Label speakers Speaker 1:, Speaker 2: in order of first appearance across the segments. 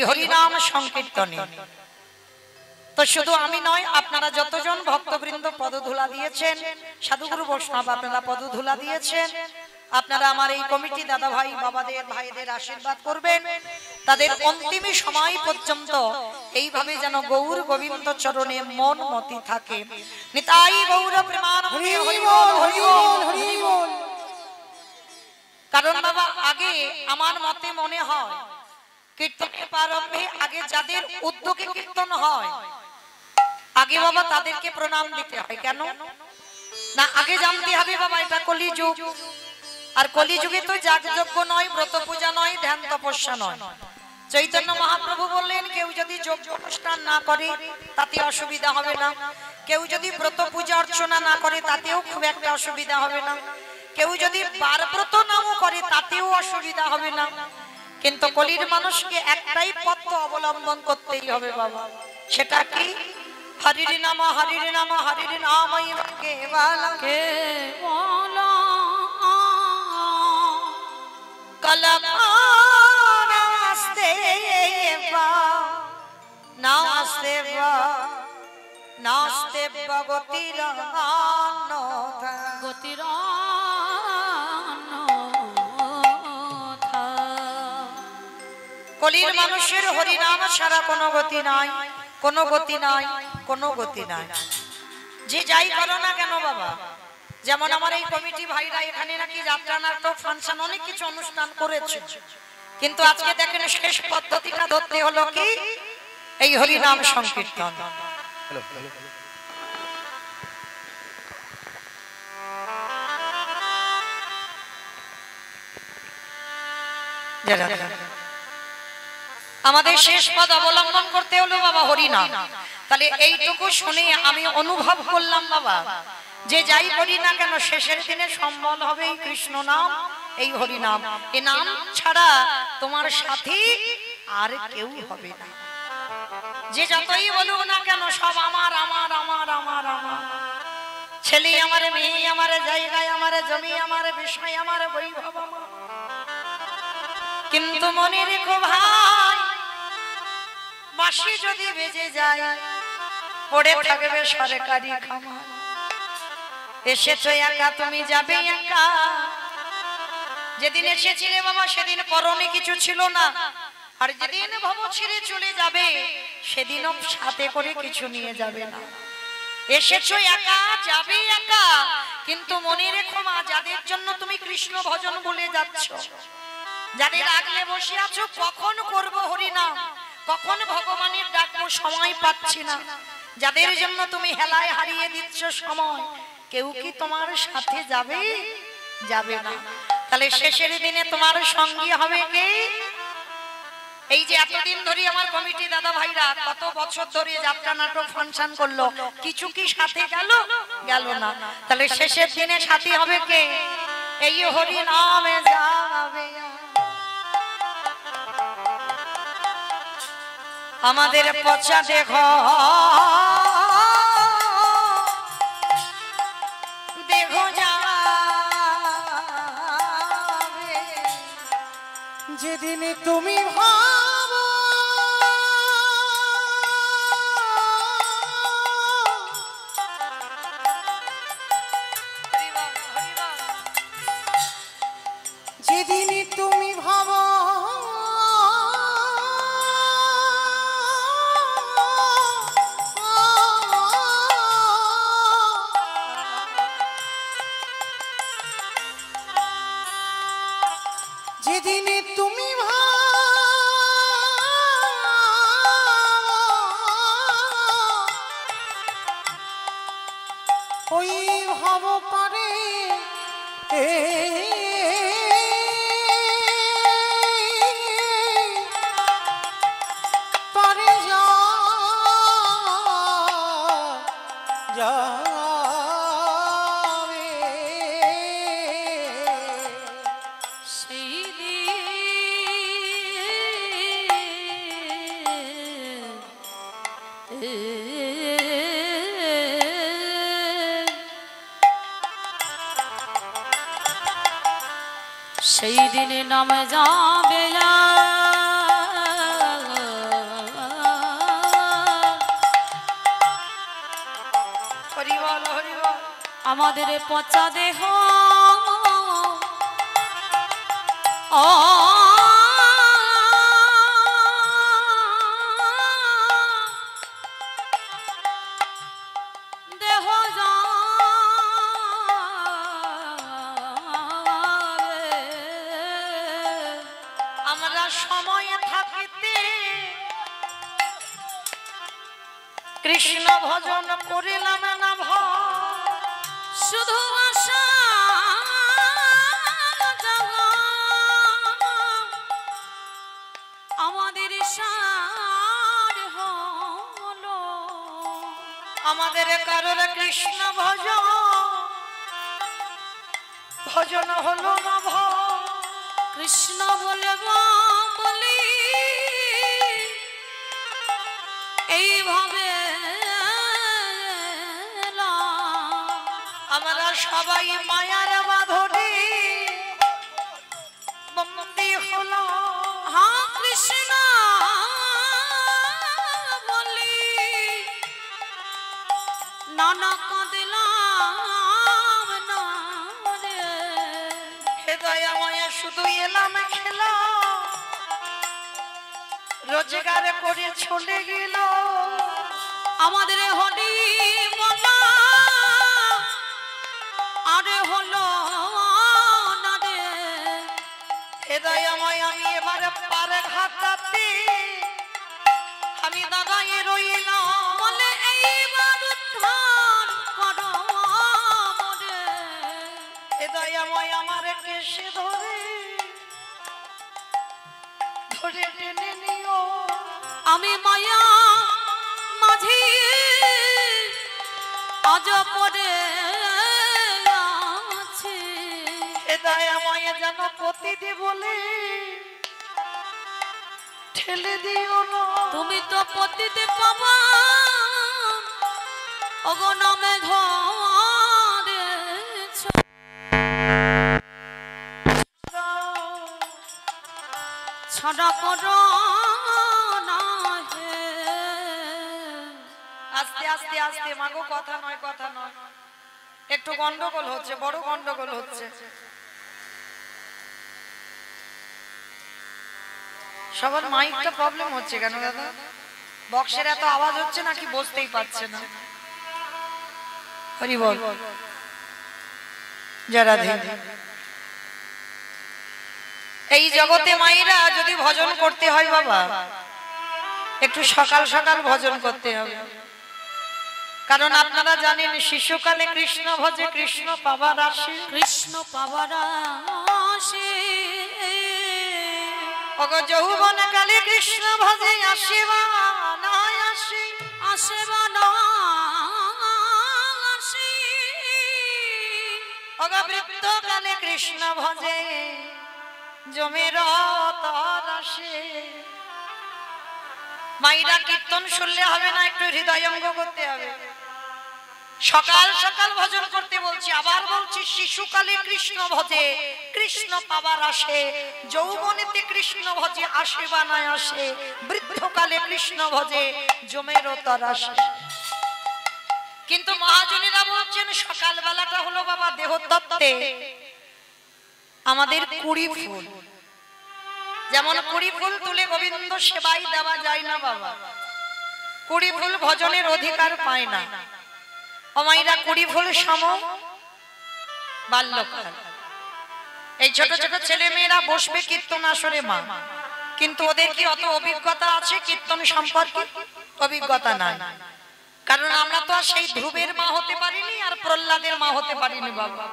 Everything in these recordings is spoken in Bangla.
Speaker 1: হরিনাম সংকীর্তনে। তো শুধু আমি নয়, আপনারা যতজন ভক্তবৃন্দ পদধূলা দিয়েছেন, সাধুগুরু বৈষ্ণব আপনারা পদধূলা দিয়েছেন, আপনারা আমার এই কমিটি দাদা ভাই বাবাদের ভাইদের আশীর্বাদ করবেন, তাদের অন্তিম সময় পর্যন্ত এইভাবে যেন গৌর গোবিন্দ চরণে মন মতি থাকে। নিতাই গৌর প্রেমানন্দে হরি বল হরি বল হরি বল। কারণ বাবা, আগে আমার মতে মনে হয় কীর্তনের প্রারম্ভে আগে যাদের উদ্যোগে কীর্তন হয়, আগে বাবা তাদেরকে প্রণাম দিতে হয়। কেন না? আগে জানতে হবে বাবা, এটা কলিযুগ, আর কলিযুগে তো যাগযজ্ঞ নয়, ব্রত পূজা নয়, ধ্যান তপস্যা নয়। চৈতন্য মহাপ্রভু বললেন, কেউ যদি যজ্ঞ অনুষ্ঠান না করে তাতে অসুবিধা হবে না, কেউ যদি ব্রত পূজা অর্চনা না করে তাতেও খুব একটা অসুবিধা হবে না, কেউ যদি বারব্রত নামও করে তাতেও অসুবিধা হবে না। কিন্তু কলির মানুষকে একটাই পথ অবলম্বন করতেই হবে বাবা, সেটা কি? হরির নাম হরির নাম হরির নাম কলম নাস্তে নাস্তে নাস্তে গতির গতির। কলির মানুষের হরিনাম ছাড়া কোনো গতি নাই, কোনো গতি নাই, কোনো গতি নাই। যে যাই করো না কেন বাবা, যেমন আমার এই কমিটি ভাইরা এখানে নাকি যাত্রা নাটক ফাংশন অনেক কিছু অনুষ্ঠান করেছে, কিন্তু আজকে দেখেন শেষ পদ্ধতিটা ধরতে হলো কি? এই হরিনাম সংকীর্তন। আমাদের শেষ পদ অবলম্বন করতে হলো বাবা হরিনাম। তাহলে এইটুকু শুনে আমি অনুভব করলাম বাবা, যে যাই করি না কেন শেষের দিনে সম্বল হবে এই কৃষ্ণ নাম, এই হরিনাম। এই নাম ছাড়া তোমার সাথী আর কেউ হবে না। যে যতই বলুক না কেন সব আমার আমার আমার আমার আমার, ছেলে আমার, মেয়ে আমার, জায়গায় আমার, জমি আমার, বিষয় আমার, বৈভব আমার। কিন্তু মনে রেখো ভাই, বাঁশি যদি বেজে যায় পড়ে থাকবে সরকারি খামার। এসেছো একা, তুমি যাবে একা। যেদিন এসেছিলে বাবা সেদিন পরনে কিছু ছিল না, আর যেদিন ভব ছেড়ে চলে যাবে সেদিনও সাথে করে কিছু নিয়ে যাবে না। এসেছো একা, যাবে একা, কিন্তু মনে রেখো মা, যাদের জন্য তুমি কৃষ্ণ ভজন বলে যাচ্ছ, যাদের আগলে বসে আছো, কখন করব হরিনাম, কখন ভগবানের ডাকবো, সময় পাচ্ছি না, যাদের জন্য তুমি হেলায় হারিয়ে দিচ্ছ সময়, কেউ কি তোমার সাথে যাবে? যাবে না। তাহলে শেষের দিনে তোমার সঙ্গী হবে কে? এই যে এতদিন ধরে আমার কমিটি দাদা ভাইরা কত বছর ধরে যাত্রা নাটক ফাংশন করলো, কিছু কি সাথে গেল? গেল না। তাহলে শেষের দিনে সাথী হবে কে? এই হরিনামে যাবে আমাদের পচা দেখো দেখো যাবে যেদিন তুমি ভাবো যেদিন তুমি ভাবো যেদিনে তুমি ওই ভাব পারে পারে যা
Speaker 2: সেই দিনে নামে যাবে আমাদের পচা দেহ ও দেহ
Speaker 1: আমরা সময়ে থাকিতে কৃষ্ণ ভজন করিলাম না
Speaker 2: শুধু আশা আমাদের সার হলো
Speaker 1: আমাদের কারোর কৃষ্ণ ভজন হলো না
Speaker 2: কৃষ্ণ বলে বলি এইভাবে
Speaker 1: আমরা সবাই মায়ার বাঁধনে বন্দী হলো
Speaker 2: হ্যাঁ কৃষ্ণ বলি নানা কাঁদলাম না রে
Speaker 1: হৃদয় মায়া শুধু এলাম খেলা রোজগার করে চলে গেল
Speaker 2: আমাদের হলি বলা আরে হলো না রে
Speaker 1: হৃদয় মায়া আমি এবারে পারে ঘাটাতে আমি দাঁড়াই রইলাম
Speaker 2: বলে এইবার উদ্ধার করো মরে
Speaker 1: হৃদয় মায়া আমার কেসে ধরে টেনে নিও
Speaker 2: আমি মায়া মাঝি আজ পড়ে আছি
Speaker 1: হৃদয় মায়া যেন পতিদি বলে ঠেলে দিও না
Speaker 2: তুমি তো পতিতে পাবা অগনামে ধরেছ ছড়া করো না হে
Speaker 1: আস্তে আস্তে আস্তে মাগো কথা নয় একটু গন্ডগোল হচ্ছে বড় গন্ডগোল হচ্ছে সবার মাইকটা প্রবলেম হচ্ছে কেন দাদা বক্সের এত আওয়াজ হচ্ছে নাকি বুঝতেই পারছে না হরি বল জয় রাধে এই জগতে মায়েরা যদি ভজন করতে হয় বাবা একটু সকাল সকাল ভজন করতে হবে কারণ আপনারা জানেন শিশুকালে কৃষ্ণ ভজে কৃষ্ণ পাবার আসে
Speaker 2: কৃষ্ণ পাবার আসে
Speaker 1: ওগো যৌবন কালে কৃষ্ণ ভজে আসিবা না আসে
Speaker 2: আসিবা না আসে
Speaker 1: ওগো বৃদ্ধ কালে কৃষ্ণ ভজে জমের তর আসে মাইরা কীর্তন শুনলে হবে না একটু হৃদয়ঙ্গ করতে হবে সকাল সকাল ভজন করতে বলছি আবার বলছি শিশুকালে কৃষ্ণ ভজে কৃষ্ণ পাবার আসে যৌবনেতে কৃষ্ণ ভজে আসে বা না আসে বৃদ্ধকালে কৃষ্ণ ভজে জমের তর আসে কিন্তু মহাজনেরা বলছেন সকাল বেলাটা হলো বাবা দেহতত্ত্বে আমাদের কুড়ি ফুল যেমন কুড়ি ফুল তুলে গোবিন্দ সেবাই দেওয়া যায় না বাবা কুড়ি ফুল ভজনের অধিকার পায় না অমাইরা কুড়ি ফুল সম বাল্যকাল এই ছোট ছোট ছেলে মেয়েরা বসবে কীর্তন আসরে মা কিন্তু ওদের কি অত অভিজ্ঞতা আছে কীর্তন সম্পর্কে অভিজ্ঞতা নাই কারণ আমরা তো আর সেই ধ্রুবের মা হতে পারিনি আর প্রহ্লাদের মা হতে পারিনি বাবা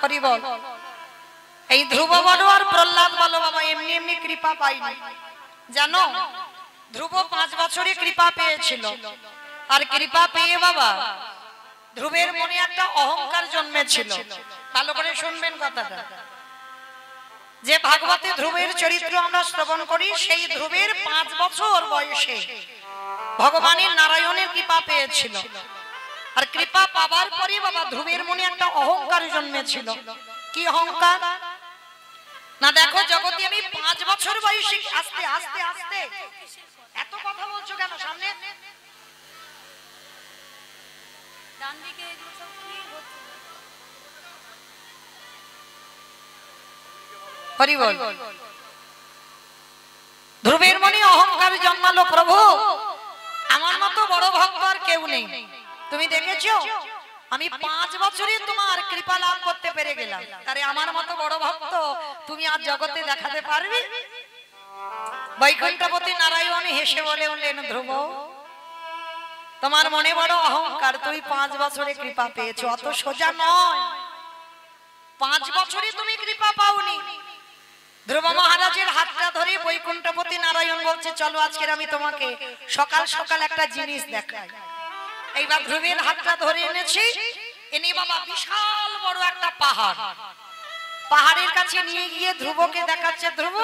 Speaker 1: হরি বল এই ধ্রুব বলো আর প্রহ্লাদ বলো বাবা এমনি এমনি কৃপা পাইনি জানো ধ্রুব 5 বছরে কৃপা পেয়েছিল আর কৃপা পেয়ে বাবা ধ্রুবের মনে একটা অহংকার জন্মেছিল ভালো করে শুনবেন কথাটা যে ভাগবতে ধ্রুবের চরিত্র আমরা শ্রবণ করি সেই ধ্রুবের 5 বছর বয়সে ভগবানের নারায়ণের কৃপা পেয়েছিল আর কৃপা পাবার পরে বাবা ধ্রুবের মনে একটা অহংকার জন্মেছিল কি অহংকার না দেখো জগতে আমি 5 বছর বয়সে আস্তে আস্তে আস্তে এত কথা বলছো কেন সামনে
Speaker 2: ডান দিকে এগুলো সব কি হচ্ছে
Speaker 1: হরি বল। ধ্রুবের মনে অহংকার জন্মালো, প্রভু আমার মতো বড় ভক্ত আর কেউ নেই। তুমি দেখেছো আমি 5 বছরে তোমার কৃপা লাভ করতে পেরে গেলাম, আরে আমার মতো বড় ভক্ত তুমি আজ জগতে দেখাতে পারবে? বৈকুণ্ঠপতি নারায়ণ হেসে বলে উঠলেন, ধ্রুব তোমার মনে বড় অহংকার, তুমি 5 বছরে কৃপা পেয়েছো, অত সোজা নয়। 5 বছরে তুমি কৃপা পাওনি। ধ্রুব মহারাজের হাতটা ধরে বৈকুণ্ঠপতি নারায়ণ বলছে, চলো আজকের আমি তোমাকে সকাল সকাল একটা জিনিস দেখাই। এইবার ধ্রুবের হাতটা ধরে এনেছি, এনে বাবা বিশাল বড় একটা পাহাড়, পাহাড়ের কাছে নিয়ে গিয়ে ধ্রুবকে দেখাচ্ছে, ধ্রুব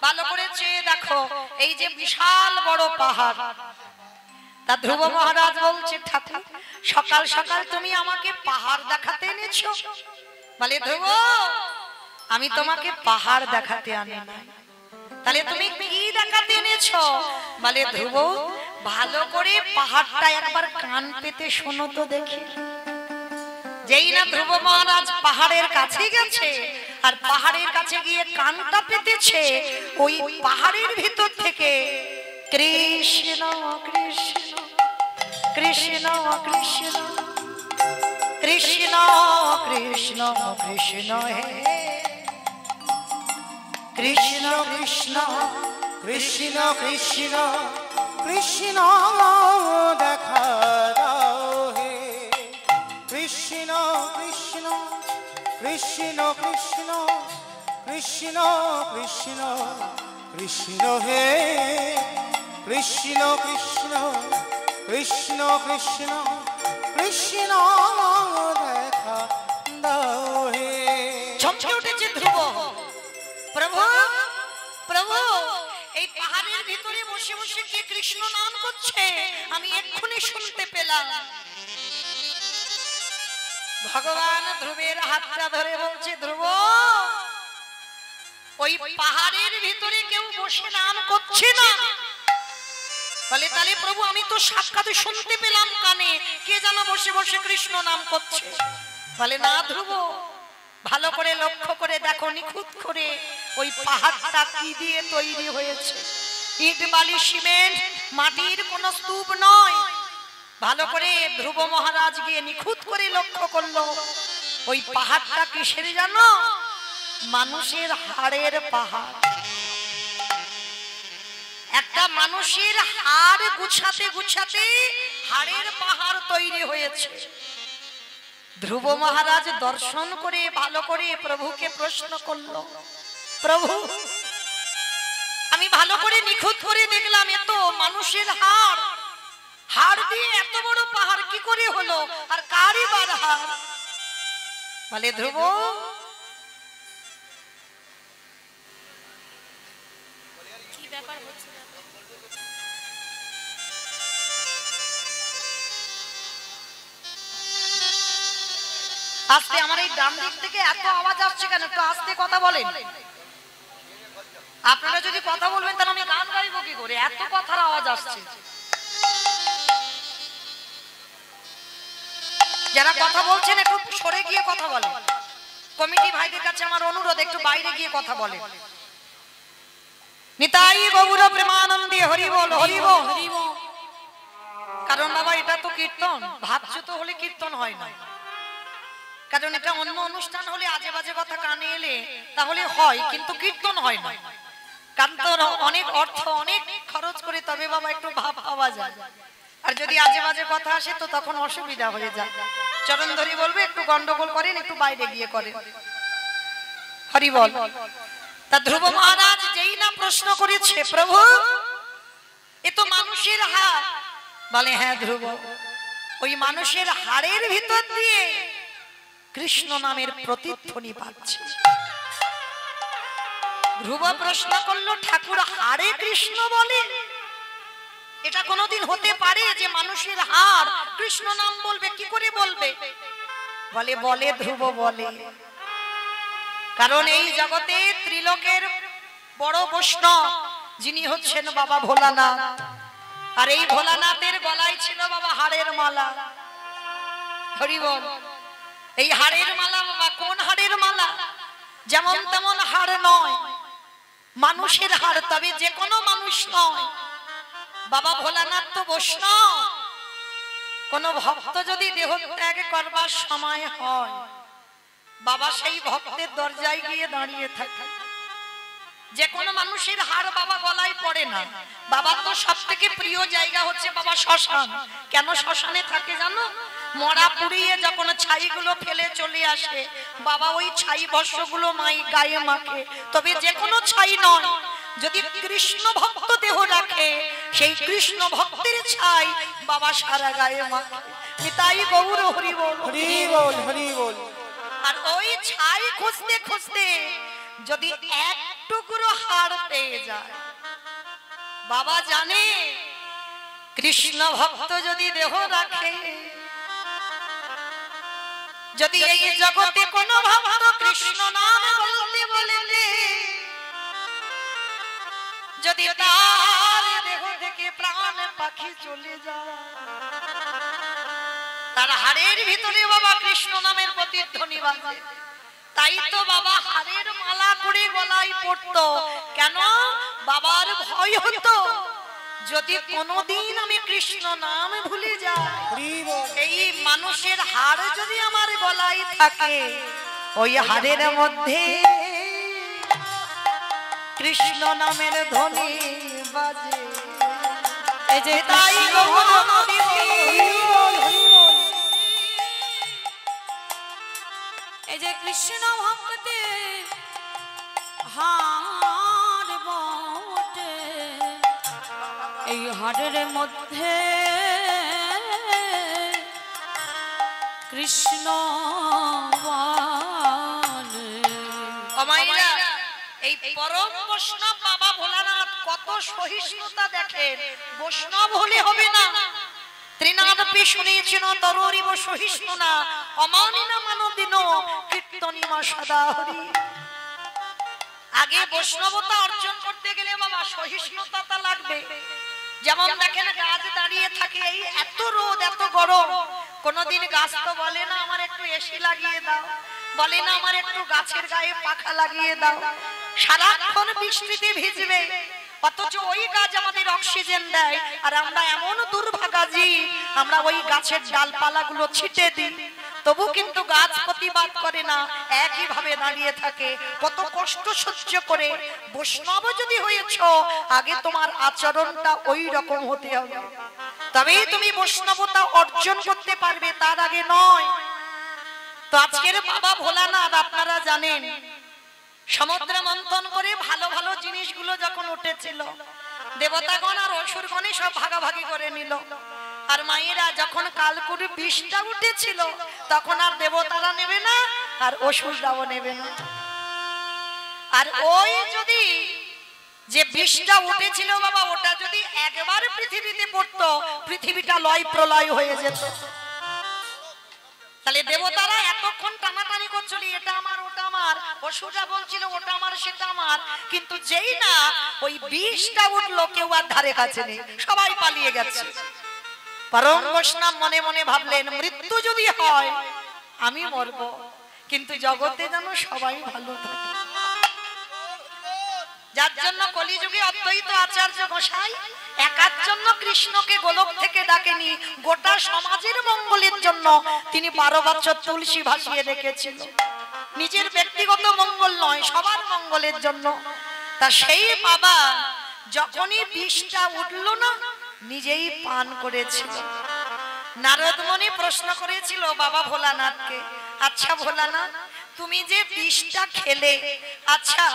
Speaker 1: ভালো করে চেয়ে দেখো এই যে বিশাল বড় পাহাড়। তা ধ্রুব মহারাজ বলছে, ঠাকুর সকাল সকাল তুমি আমাকে পাহাড় দেখাতে এনেছো? বলে, ধ্রুব আমি তোমাকে পাহাড় দেখাতে আনি না, তাহলে তুমি কি দেখাতে এনেছো? বলে, ধ্রুব ভালো করে পাহাড়টা একবার কান পেতে শোনো তো দেখি। যেই না ধ্রুব মহারাজ পাহাড়ের কাছে গেছে আর পাহাড়ের কাছে গিয়ে কানটা পেতেছে, ওই পাহাড়ের ভিতর থেকে কৃষ্ণ কৃষ্ণ কৃষ্ণ কৃষ্ণ কৃষ্ণ কৃষ্ণ কৃষ্ণ হে কৃষ্ণ কৃষ্ণ
Speaker 3: কৃষ্ণ কৃষ্ণ কৃষ্ণ দেখা দাও হে, কৃষ্ণ কৃষ্ণ কৃষ্ণ কৃষ্ণ কৃষ্ণ কৃষ্ণ কৃষ্ণ হে, কৃষ্ণ কৃষ্ণ কৃষ্ণ কৃষ্ণ কৃষ্ণ দেখা দাও হে।
Speaker 1: চমকে উঠেছে ধ্রুব, প্রভু প্রভু এই পাহাড়ের ভিতরে বসে বসে কে কৃষ্ণ নাম করছে আমি এক্ষুনি শুনতে পেলাম। ভগবান ধ্রুবের হাতটা ধরে বলছে, ধ্রুব ওই পাহাড়ের ভিতরে কেউ বসে নাম করছে না। বলে, তাহলে প্রভু আমি তো সাক্ষাৎ শুনতে পেলাম কানে, কে যেন বসে বসে কৃষ্ণ নাম করছে। বলে, না ধ্রুব ভালো করে লক্ষ্য করে দেখো নিখুঁত করে ওই পাহাড়টা কি দিয়ে তৈরি হয়েছে, ইট বালি সিমেন্ট মাটির কোন স্তূপ নয়। ভালো করে ধ্রুব মহারাজ গিয়ে নিখুঁত করে লক্ষ্য করলো, ওই পাহাড়টা কিসের জানো? মানুষের হাড়ের পাহাড়। একটা মানুষের হাড় গুছাতে গুছাতে হাড়ের পাহাড় তৈরি হয়েছে। ধ্রুব মহারাজ দর্শন করে ভালো করে প্রভুকে প্রশ্ন করলো, প্রভু আমি ভালো করে নিখুঁত করে দেখলাম এ তো মানুষের হাড়, হাড় দিয়ে এত বড় পাহাড় কি করে হলো, আর কারই বার হাড়? বলে, ধ্রুব
Speaker 2: কি ব্যাপার হচ্ছে?
Speaker 1: আস্তে, আমার এই ডান দিক থেকে এত আওয়াজ আসছে কেন? একটু আস্তে কথা বলেন। আপনারা যদি কথা বলবেন তাহলে আমি গান গাইবো কি করে, এত কথার আওয়াজ আসছে। যারা কথা বলছেন একটু সরে গিয়ে কথা বলেন। কমিটি ভাইদের কাছে আমার অনুরোধ, একটু বাইরে গিয়ে কথা বলেন। নিতাই গৌর প্রেমানন্দে হরি বল হরি বল। কারণ বাবা এটা তো কীর্তন, ভাবছো তো হলে কীর্তন হয় না। কারণ এটা অন্য অনুষ্ঠান হলে আজে বাজে কথা কানে এলে তাহলে হয়, কিন্তু কীর্তন হয় না। কারণ তো অনেক অর্থ অনেক খরচ করে তবে বাবা একটু ভাব পাওয়া যায়, আর যদি আজে বাজে কথা আসে তো তখন অসুবিধা হয়ে যায়। চরণ ধরি বলবে একটু গন্ডগোল করেন, একটু বাইরে গিয়ে করেন। হরি বল। তা ধ্রুব মহারাজ যেই না প্রশ্ন করেছে, প্রভু এ তো মানুষের হাড়। বলে, হ্যাঁ ধ্রুব ওই মানুষের হাড়ের ভিতর দিয়ে কৃষ্ণ নামের প্রতিধ্বনি পাচ্ছে। ধ্রুব প্রশ্ন করলো, ঠাকুর হাড়ে কৃষ্ণ বলে? এটা কোনোদিন হতে পারে যে মানুষের হাড় কৃষ্ণ নাম বলবে? কি করে বলবে? বলে, বলে ধ্রুব বলে। কারণ এই জগতে ত্রিলোকের বড় বৈষ্ণব যিনি হচ্ছেন বাবা ভোলানাথ, আর এই ভোলানাথের গলায় ছিল বাবা হাড়ের মালা। হরি বল। এই হাড়ের মালা বাবা কোন হাড়ের মালা? যেমন তেমন হাড় নয়, মানুষের হাড়, তবে যে কোনো মানুষ নয়। বাবা ভোলানাথ তো বৈষ্ণব। কোন ভক্ত যদি দেহ ত্যাগ করবার সময় হয়, বাবা সেই ভক্তের দরজায় গিয়ে দাঁড়িয়ে থাকে। যে কোনো মানুষের হাড় বাবা গলায় পড়ে না। বাবার তো সব থেকে প্রিয় জায়গা হচ্ছে বাবা শ্মশান। কেন শ্মশানে থাকে জানো? মরা পুড়িয়ে যখন ছাইগুলো ফেলে চলে আসে, বাবা ওই ছাই বর্ষগুলো মাই গায়ে মাখে। তবে যে কোনো ছাই নয়, যদি কৃষ্ণ ভক্ত দেহ রাখে, সেই কৃষ্ণ ভক্তের ছাই বাবা সারা গায়ে মাখে। নিতাই গৌর হরি বল,
Speaker 3: হরি বল, হরি বল।
Speaker 1: আর ওই ছাই খুঁজতে খুঁজতে যদি এক টুকরো হাড় পেয়ে যায়, বাবা জানে কৃষ্ণ ভক্ত যদি দেহ রাখে, যদি এই জগতে কোনো ভক্ত কৃষ্ণ নাম বলতে বলেলে, যদি তার দেহ থেকে প্রাণ পাখি চলে যায়, তার হাড়ের ভিতরে বাবা কৃষ্ণ নামের প্রতিধ্বনি বাজে। তাই তো বাবা হাড়ের মালা করে গলায় পড়তো। কেন? বাবার ভয় হতো যদি কোনোদিন আমি কৃষ্ণ নাম ভুলে যাই, এই মানুষের হাড় যদি আমার গলায় থাকে, ওই হাড়ের মধ্যে কৃষ্ণ নামের ধ্বনি বাজে। এই যে তাই
Speaker 2: এই যে কৃষ্ণ ভক্তে হাড় বটে, এই হাড়ের মধ্যে কৃষ্ণ
Speaker 1: এই পরম বৈষ্ণব বাবা ভোলানাথ কত সহিষ্ণুতা দেখেন। বৈষ্ণব হলে হবে না, ত্রিনাদপি শুনেছেন তরুরিব সহিষ্ণু না, অমানিনা মানদিন কীর্তনিমা সদা হরি। আগে বৈষ্ণবতা অর্জন করতে গেলে বাবা সহিষ্ণুতা লাগবে। যেমন দেখেন গাছ দাঁড়িয়ে থাকে, এই এত রোদ এত গরম, কোনদিন গাছ তো বলে না আমার একটু এসি লাগিয়ে দাও, বলে না আমার একটু গাছের গায়ে পাখা লাগিয়ে দাও। সারাক্ষণ বৃষ্টিতে ভিজবে, অথচ ওই গাছ আমাদের অক্সিজেন দেয়। আর আমরা এমন দুর্ভাগা জীব, আমরা ওই গাছের ডালপালাগুলো ছিটে দিই, তবু কিন্তু গাছ প্রতিবাদ করে না, একই ভাবে দাঁড়িয়ে থাকে। কত কষ্ট সহ্য করে। বৈষ্ণব যদি হয়েছো, আগে তোমার আচরণটা ওই রকম হতে হবে, তবেই তুমি বৈষ্ণবতা অর্জন করতে পারবে, তার আগে নয়। তো আজকের বাবা ভোলানাথ আপনারা জানেন, সমুদ্র মন্থন করে ভালো ভালো জিনিসগুলো যখন উঠেছিল, দেবতাগণ আর অসুরগণই সব ভাগাভাগি করে নিল। আর মায়েরা যখন কালকুর বিষটা উঠেছিল, তখন আর দেবতারা নেবে না, আর অসুররাও নেবে না। আর ওই যদি যে বিষটা উঠেছিল বাবা, ওটা যদি একবার পৃথিবীতে পড়তো, পৃথিবীটা লয় প্রলয় হয়ে যেত। তাহলে দেবতারা এতক্ষণ টানাটানি করছিল, এটা আমার ওটা আমার, অসুররা বলছিল ওটা আমার সেটা আমার, কিন্তু যেই না ওই বিষটা উঠলো, কেউ আর ধারে কাছে নেই, সবাই পালিয়ে গেছে। পরম বৈষ্ণব মনে মনে ভাবলেন, মৃত্যু যদি হয় আমি মরব, কিন্তু জগতে যেন সবাই ভালো থাকে। যার জন্য কলিযুগে অদ্বৈত আচার্য গোসাই একার জন্য কৃষ্ণকে গোলক থেকে ডাকেনি, গোটা সমাজের মঙ্গলের জন্য তিনি 12 বছর তুলসী ভাসিয়ে রেখেছিল। নিজের ব্যক্তিগত মঙ্গল নয়, সবার মঙ্গলের জন্য। তা সেই বাবা যখনই বিষটা উঠলো না, নিজেই পান করেছিল। নারদ মুনি প্রশ্ন করেছিল বাবা ভোলানাথকে, আচ্ছা ভোলানাথ, তুমি যে বিষটা খেলে, আচ্ছা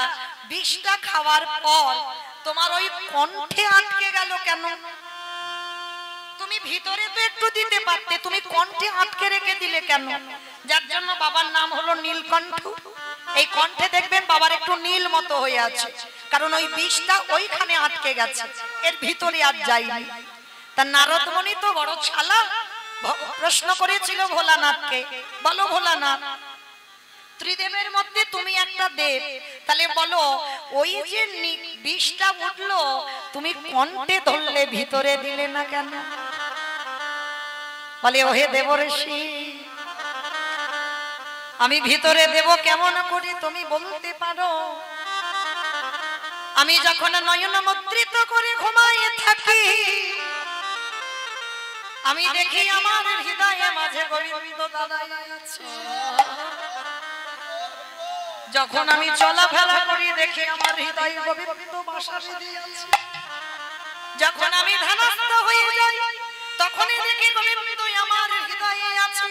Speaker 1: বিষটা খাওয়ার পর তোমার ওই কণ্ঠে আটকে গেল কেন? তুমি ভিতরে তো একটু দিতে পারতে, তুমি কণ্ঠে আটকে রেখে দিলে কেন? যার জন্য বাবার নাম হলো নীলকণ্ঠ। এই কণ্ঠে দেখবেন বাবার একটু নীল মতো হয়ে আছে, কারণ ওই বিষটা ওইখানে আটকে গেছে, এর ভিতরে আর যায়নি। তা নারদ মুনি তো বড় চালাক, প্রশ্ন করেছিল ভোলানাথকে, বলো ভোলানাথ, ত্রিদেবের মধ্যে তুমি একটা দেব, তাহলে বলো ওই যে বিষটা উঠলো তুমি কণ্ঠে ধরলে, ভিতরে দিলে না কেন? বলে ওহে দেবর্ষি, আমি ভিতরে দেব কেমন করে তুমি বলতে পারো? আমি যখন নয়ন মুদ্রিত করে ঘুমায়ে থাকি, আমি দেখি আমার হৃদয়ে মাঝে গোবিন্দ দাঁড়ায় আছে। যখন আমি চলাফেরা করি দেখি আমার হৃদয়ে গোবিন্দ বাসা বেঁধে আছে। যখন আমি ধ্যানস্থ হয়ে যাই তখনই দেখি গোবিন্দ আমার হৃদয়ে আছে।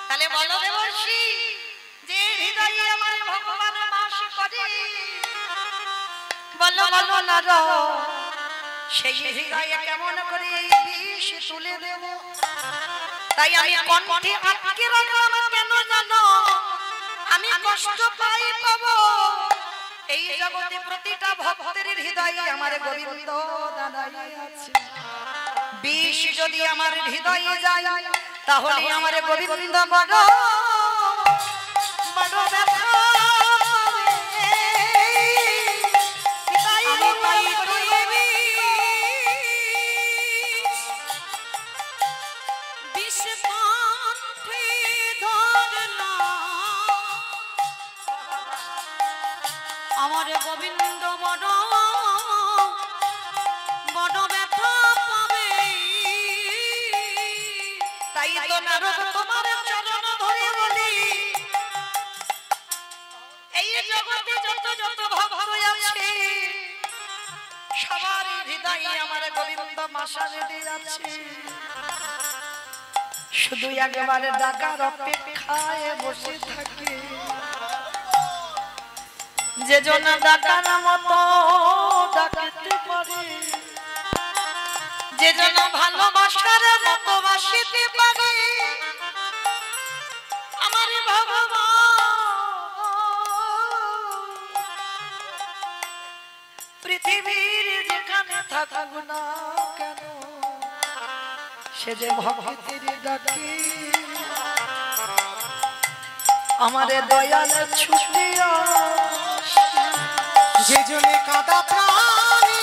Speaker 1: তাহলে বলো দেবর্ষি, যে হৃদয়ে আমার ভগবান বাস করে, বলো বলো না রো, সেই হৃদয়ে কেমন করে বিষ তুলে দেব? তাই আমি কণ্ঠে আটকে রাখলাম, কেন জানো? আমি কষ্ট পাই পাবো। এই জগতে প্রতিটা ভক্তের হৃদয়ে আমার গোবিন্দ দাঁড়ায় আছে। বিষ যদি আমার হৃদয়ে যায় তাহলে আমার গোবিন্দ বড় বড় ব্যথা
Speaker 2: আমার গোবিন্দ বড় বড় ব্যথা পাবে।
Speaker 1: তাই তো নারদ তোমার চরণ ধরে বলি, এই জগতে যত যত ভক্ত আছে সবার হৃদয়ে আমার গোবিন্দ বাসা বেঁধে আছে। শুধু একবার ডাকার অপেক্ষায় বসে থাকে, যে জন ডাকার মতো ডাকতে পারে, যে জন ভালোবাসার মতো বাসিতে পারে, আমার ভগবান পৃথিবীর যেখানে থাকুক না কেন, সে যে ভক্তির ডাকে আমারে দয়াল ছুটিয়া,
Speaker 3: যে জনে কাঁদা প্রাণী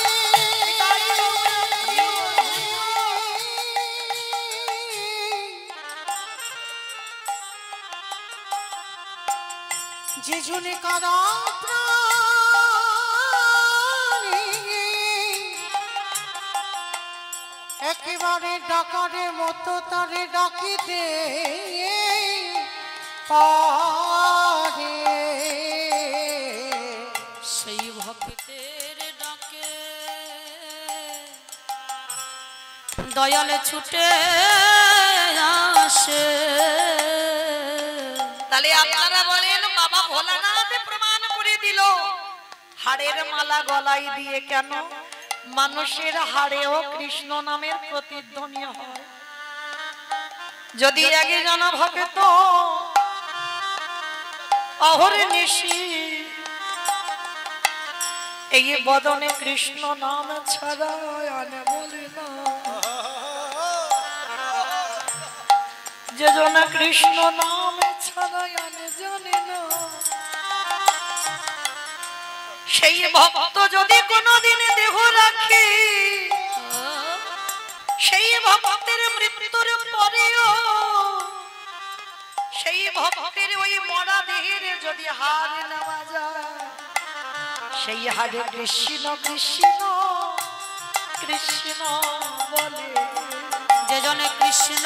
Speaker 3: যে জনে কাঁদা প্রাণী একেবারে ডাকারে মতো তারে ডাকিতে পারে।
Speaker 2: সেই ভক্তের ডাকে দয়ালে ছুটে আসে।
Speaker 1: তাহলে আপনারা বলেন, বাবা ভোলানাথ প্রমাণ করে দিল, হাড়ের মালা গলায় দিয়ে কেন মানুষের হাড়েও কৃষ্ণ নামের প্রতিধ্বনি হয়। যদি একজন ভক্ত অহর্নিশি এই বদনে কৃষ্ণ নাম ছাড়া আনে বলে না, যে জন কৃষ্ণ নাম ছাড়া আনে জানে না, সেই ভক্ত যদি কোনদিন দেহ রাখে, সেই ভক্তের মৃত্যুর পরেও সেই ভক্তের ওই মরা দেহের যদি হার নেওয়া যায়, সেই হারে কৃষ্ণ কৃষ্ণ কৃষ্ণ বলে।
Speaker 2: যে জনে কৃষ্ণ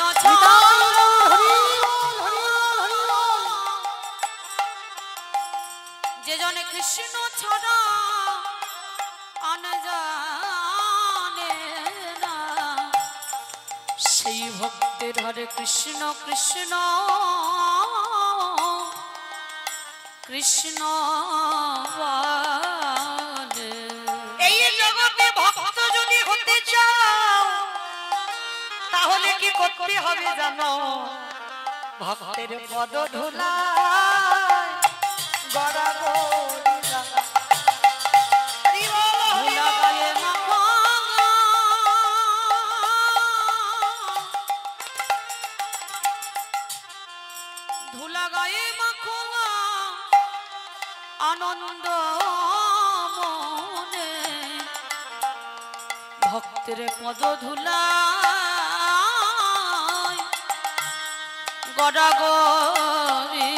Speaker 2: যে জনে কৃষ্ণ ছাড়া আন জানে না, সেই ভক্তের হরে কৃষ্ণ কৃষ্ণ কৃষ্ণ বলে।
Speaker 1: এই জগতে ভক্ত যদি হতে চাও তাহলে কি করতে হবে জানো? ভক্তের পদ ধুলা গড়াবো
Speaker 2: ধুলা গায়ে মাখো, ধুলা গায়ে মাখো আনন্দ মনে, ভক্তের পদ ধুলা গড়াগড়ি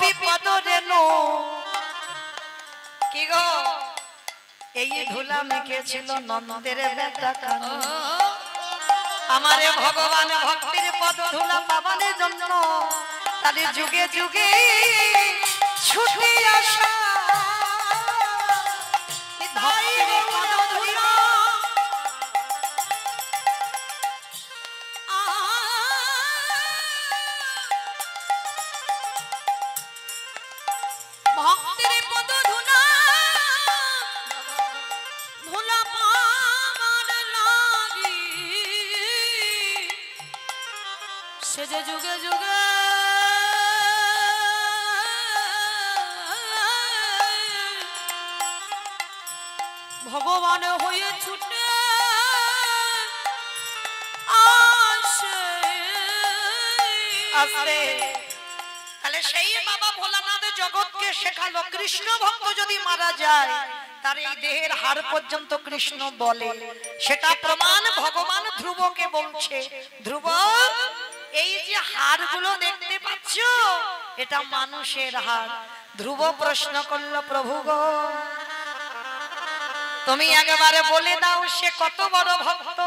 Speaker 1: বিপদ রেণু কি গো এই ধুলা মেখেছিল নন্দের বেটা কানু আমারে ভগবান ভক্তির পদ ধুলা পাবানের জন্য তাদের যুগে যুগে ছুটে আসা ভক্তির পদ ধুলা
Speaker 2: ভক্তের পদ ধুলা ধুলা পাবার লাগি সে যে যুগে যুগে ভগবান হয়ে ছুটে আসে
Speaker 1: আসে তাহলে সেই বাবা ভোলানাথ জগৎকে শেখালো কৃষ্ণ ভক্ত যদি মারা যায় তার এই দেহের হাড় পর্যন্ত কৃষ্ণ বলে সেটা প্রমাণ ভগবান ধ্রুবকে বলছে ধ্রুব এই যে হাড়গুলো দেখতে পাচ্ছ এটা মানুষের হাড় ধ্রুব প্রশ্ন করলো প্রভু গো তুমি একেবারে বলে দাও সে কত বড় ভক্ত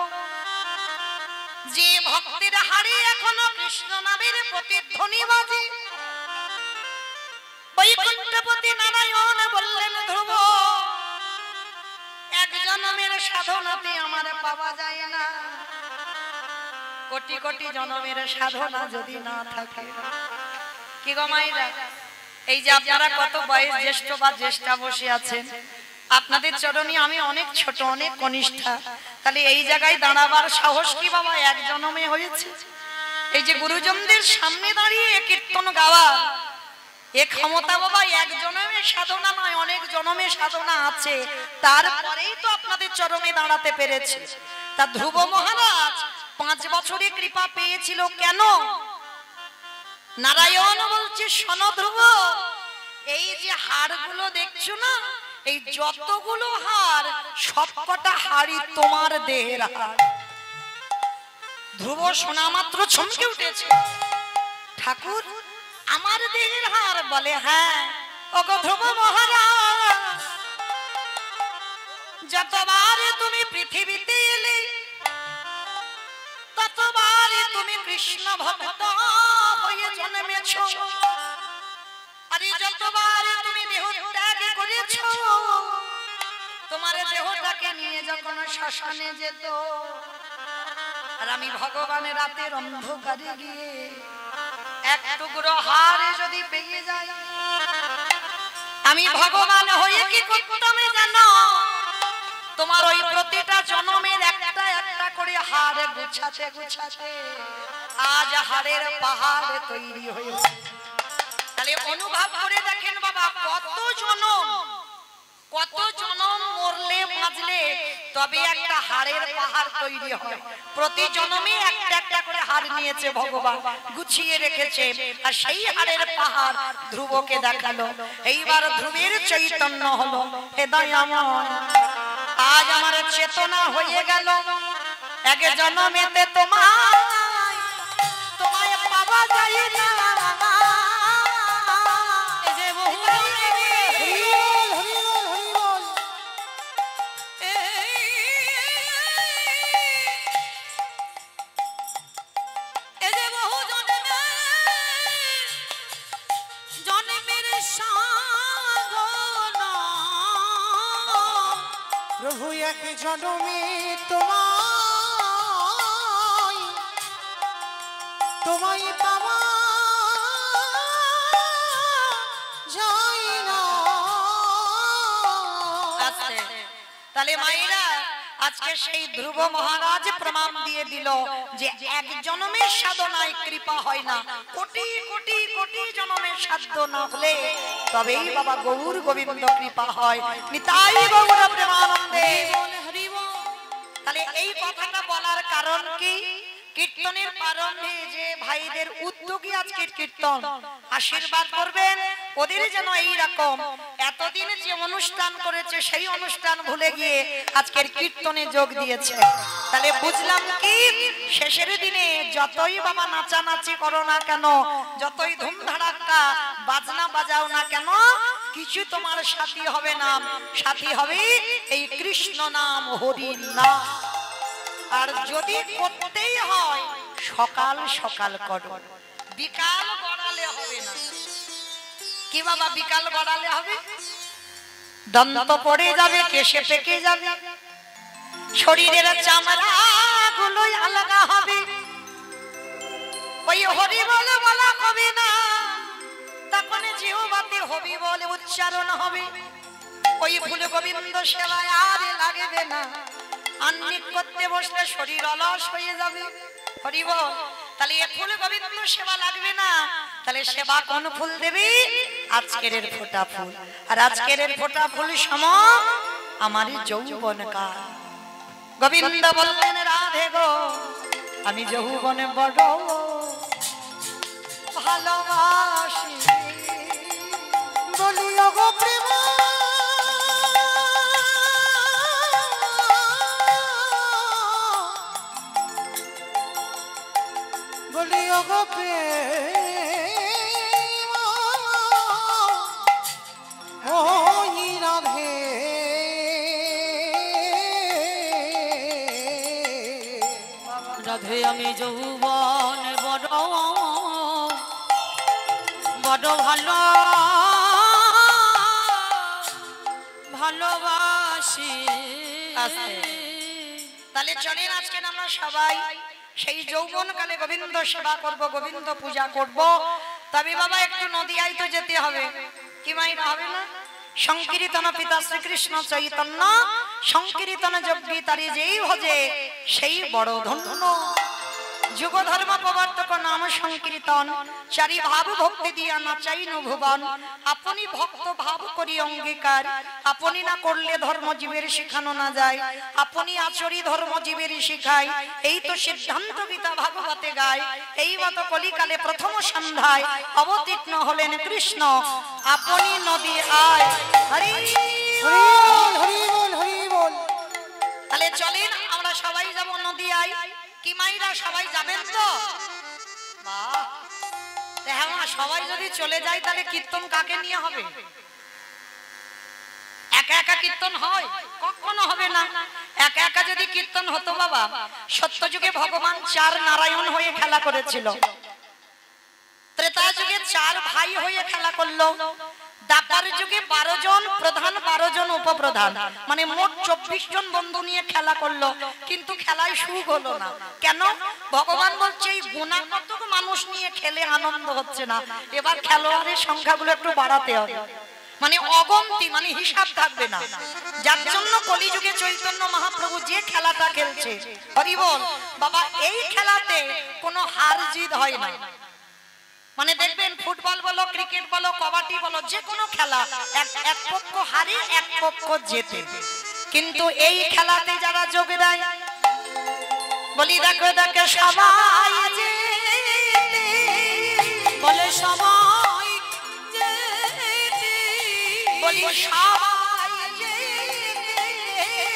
Speaker 1: যে ভক্তের হাড়ে এখনো কৃষ্ণ নামের প্রতিধ্বনি বাজে বৈকুণ্ঠপতি নারায়ণ বললেন ধ্রুব এক জন্মের সাধনাতে আমার পাওয়া যায় না কোটি কোটি জন্মের সাধনা যদি না থাকে কি গো মাইরা এই যে আপনারা কত বয়স জ্যেষ্ঠ বা জ্যেষ্ঠা বসে আছেন আপনাদের চরণে আমি অনেক ছোট অনেক কনিষ্ঠা তাহলে এই জায়গায় দাঁড়াবার সাহস কি বাবা এক জন্মে হয়েছে এই যে গুরুজনদের সামনে দাঁড়িয়ে কীর্তন গাওয়া এ ক্ষমতা বাবা এক জন্মে সাধনা নয় অনেক জন্মে সাধনা আছে তারপরেই তো আপনাদের চরণে দাঁড়াতে পেরেছে তা ধ্রুব মহারাজ 5 বছরে কৃপা পেয়েছিল কেন নারায়ণ বলছে শোনো ধ্রুব এই যে হাড়গুলো দেখছো না এই যতগুলো হাড় সবকটা হাড়ই তোমার দেহের হাড় ধ্রুব শোনা মাত্র চমকে উঠেছে ঠাকুর আমার দেহের হাড় বলে হ্যাঁ ওগো ধ্রুব মহারাজ যতবার তুমি পৃথিবীতে এলে ততবার তুমি কৃষ্ণ ভক্ত হয়ে জন্মেছো আরে যতবার তুমি দেহ ত্যাগ করেছো তোমার দেহটাকে নিয়ে যখন শ্মশানে যেত আর আমি ভগবানের রাতের অন্ধকারে গিয়ে এক টুকরো হাড় যদি পেয়ে যাই আমি ভগবান হয়ে কি করতাম জানো তোমার ওই প্রতিটা জন্মের একটা একটা করে হাড় গুছাতে গুছাতে আজ হাড়ের পাহাড় তৈরি হয়েছে তাহলে অনুভব করে দেখেন বাবা কত জনম মরলে বাঁচলে তবে একটা হাড়ের পাহাড় তৈরি হয় প্রতি জন্মে একটা একটা করে হাড় নিয়েছে ভগবান গুছিয়ে রেখেছে আর সেই হাড়ের পাহাড় ধ্রুবকে দেখালো এইবার ধ্রুবের চৈতন্য হলো হে দয়াময় আজ আমার চেতনা হয়ে গেল এক জন্মেতে তোমায় পাওয়া যায় না
Speaker 3: প্রভু এক জন্মে তোমায় পাওয়া যায় না
Speaker 1: তাহলে মায়েরা আজকে সেই ধ্রুব মহারাজ প্রমাণ দিয়ে দিল যে এক জন্মের সাধনায় কৃপা হয় না কোটি কোটি কোটি জন্মের সাধ্য না হলে তবেই বাবা গৌর গোবিন্দ কৃপা হয় নিতাই গৌর প্রেমানন্দে তাহলে এই কথাটা বলার কারণ কি কীর্তনের প্রারম্ভে যে ভাইদের উদ্যোগী আজকের কীর্তন আশীর্বাদ করবেন ওদের যেন এই রকম এতদিন যে অনুষ্ঠান করেছে সেই অনুষ্ঠান ভুলে গিয়ে আজকের কীর্তনে যোগ দিয়েছে তাহলে বুঝলাম কি শেষের দিনে যতই বাবা নাচানাচি করো না কেন যতই ধুমধাড়াক্কা ঢাকা বাজনা বাজাও না কেন, কিছু তোমার সাথী হবে না, সাথী হবে এই কৃষ্ণ নাম হরির নাম। আর যদি করতেই হয় সকাল সকাল করো, বিকাল গড়ালে হবে না। কি বাবা বিকাল গড়ালে হবে? দন্ত পড়ে যাবে, কেশে পেকে যাবে, শরীরের চামড়া গুলো আলাদা হবে। ওই হরি বলে বলা হবে না, তখন জিহ্বাতে হবি বলে উচ্চারণ হবে। ওই ফুল গোবিন্দ সেবায় আর লাগবে না, আন্নিক করতে বসলে শরীর অলস হয়ে যাবে। হরি বল, তাহলে এ ফুল গোবিন্দ সেবা লাগবে না, তাহলে সেবা কোন ফুল দেবে? আজকের ফোঁটা ফুল। আর আজকের ফোঁটা ফুল সম আমার যৌবন কাল। গোবিন্দ বললেন রাধে গো আমি যৌবনে বড় ভালোবাসি,
Speaker 3: বলি ওগো প্রেম বলি ওগো প্রেম ওই রাধে
Speaker 2: রাধে আমি যৌবন বড় বড় ভালো ভালোবাসি।
Speaker 1: তাহলে চলেন আজকে আমরা সবাই সেই যৌবন কালে গোবিন্দ সেবা করব, গোবিন্দ পূজা করব। তবে বাবা একটু নদিয়ায় তো যেতে হবে, কি মাইরা হবে না? সংকীর্তন পিতা শ্রীকৃষ্ণ চৈতন্য, সংকীর্তন যজ্ঞী তারি যেই ভজে সেই বড় ধন্য। যুগ ধর্ম প্রবর্তক নাম সংকীর্তন, চারি ভাব ভক্তি দিয়া নাচাইনু ভুবন। আপনি ভক্ত ভাব করি অঙ্গীকার, আপনি না করলে ধর্ম জীবের শিখানো না যায়, আপনি আচরি ধর্ম জীবের শিখায়। এই তো সিদ্ধান্ত পিতা ভাগবতে গায়। এই মত কলিকালে প্রথম সন্ধ্যায় অবতীর্ণ হলেন কৃষ্ণ, আপনি নদী আয়। হরি
Speaker 3: হরি বল হরি বল হরি বল।
Speaker 1: তাহলে চলেন আমরা সবাই যাব নদিয়ায়। কি মাইরা সবাই যাবেন তো? বাহ, হ্যাঁ মা, সবাই যদি চলে যায় তাহলে কীর্তন কাকে নিয়ে হবে? একা একা কীর্তন হয়? কখনো হবে না। একা একা যদি কীর্তন হতো বাবা, সত্যযুগে ভগবান চার নারায়ণ হয়ে খেলা করেছিল, ত্রেতা যুগে চার ভাই হয়ে খেলা করলো, দাপার যুগে 12 জন প্রধান 12 জন উপপ্রধান, মানে মোট 24 জন বন্ধু নিয়ে খেলা করলো, কিন্তু খেলায় সুখ হলো না। কেন? ভগবান বলছে এই গুণাগত মানুষ নিয়ে খেলে আনন্দ হচ্ছে না, এবার খেলোয়াড়ের সংখ্যাগুলো একটু বাড়াতে হবে, মানে অগন্তি, মানে হিসাব থাকবে না। যার জন্য কলিযুগে চৈতন্য মহাপ্রভু যে খেলাটা খেলছে, হরি বল বাবা, এই খেলাতে কোনো হার জিত হয় না। মানে দেখবেন ফুটবল বলো, ক্রিকেট বলো, কবাডি বলো, যে কোনো খেলা এক পক্ষ হারে এক পক্ষ জেতে, কিন্তু এই খেলাতে যারা যোগ দেয়, বলি দেখো দেখো সবাই
Speaker 2: বলে সবাই যেতে,
Speaker 1: বলি সবাই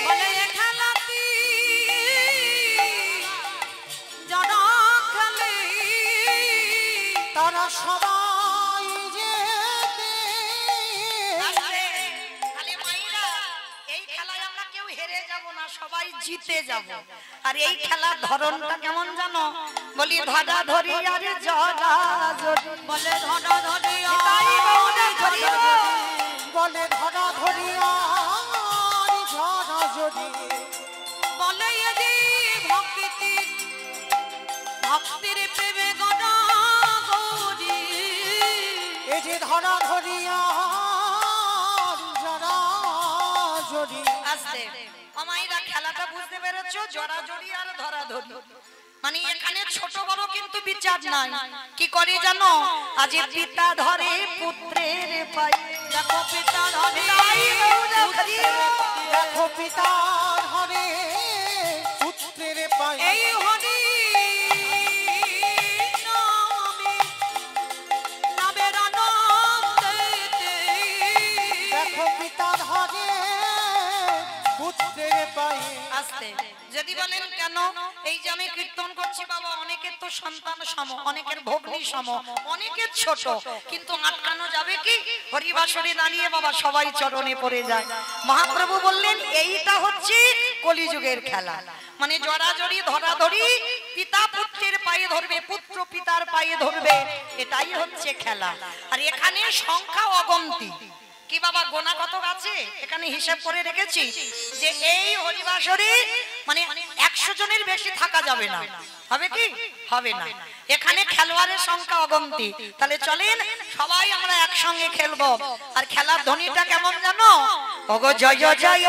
Speaker 2: বলে এ খেলাতে যারা খেলে
Speaker 3: তারা সবাই যেতে।
Speaker 1: খালি মাইরা এই খেলায় আমরা কেউ হেরে যাব না, সবাই জিতে যাব। আর এই খেলার ধরনটা কেমন জানো? বলি ধরা ধরি আর জড়া জড়ি,
Speaker 2: বলে ধরা ধরি
Speaker 1: তাই বউরা ধরি
Speaker 3: বলে ধরা ধরিয়া ঝরা যদি
Speaker 2: বলে এদি ভক্তি ভক্তির প্রেমে গড়া গড়ি।
Speaker 3: এই যে ধরা ধরিয়া ঝরা যদি।
Speaker 1: আসতে আমাইরা খেলাটা বুঝতে পেরেছো? জড়া জড়ি আর ধরা ধরি, মানে এখানে ছোট বড় কিন্তু বিচার নাই। কি করে জানো? আজ পিতা ধরে পুত্রের পাই,
Speaker 2: দেখো পিতা ধরে
Speaker 3: দেখো পিতা ধরে পুত্রের পায়ে।
Speaker 2: এই হরি নামে নামের আনন্দেতে।
Speaker 3: দেখো পিতা ধরে পুত্রের পায়ে।
Speaker 1: আসতে যে যদি বলেন কেন, এই যে আমি কীর্তন করছি বাবা, অনেকের তো সন্তান সম, অনেকের ভগ্নী সম, অনেকের ছোট, কিন্তু আটকানো যাবে কি? হরিবাসরে দাঁড়িয়ে বাবা সবাই চরণে পড়ে যায়। মহাপ্রভু বললেন এইটা হচ্ছে কলিযুগের খেলা, মানে জড়াজড়ি ধরাধরি, পিতা পুত্রের পায়ে ধরবে, পুত্র পিতার পায়ে ধরবে, এটাই হচ্ছে খেলা। আর এখানে সংখ্যা অগন্তি, কি বাবা গোনা কত আছে এখানে হিসাব করে রেখেছি, যে এই হরিবাসরে মানে 100 জনের বেশি থাকা যাবে না, হবে কি? হবে না। এখানে খেলোয়াড়ের সংখ্যা অগন্তি। তাহলে চলেন সবাই আমরা একসঙ্গে খেলবো। আর খেলার ধ্বনিটা কেমন জানো? ওগো জয় জয়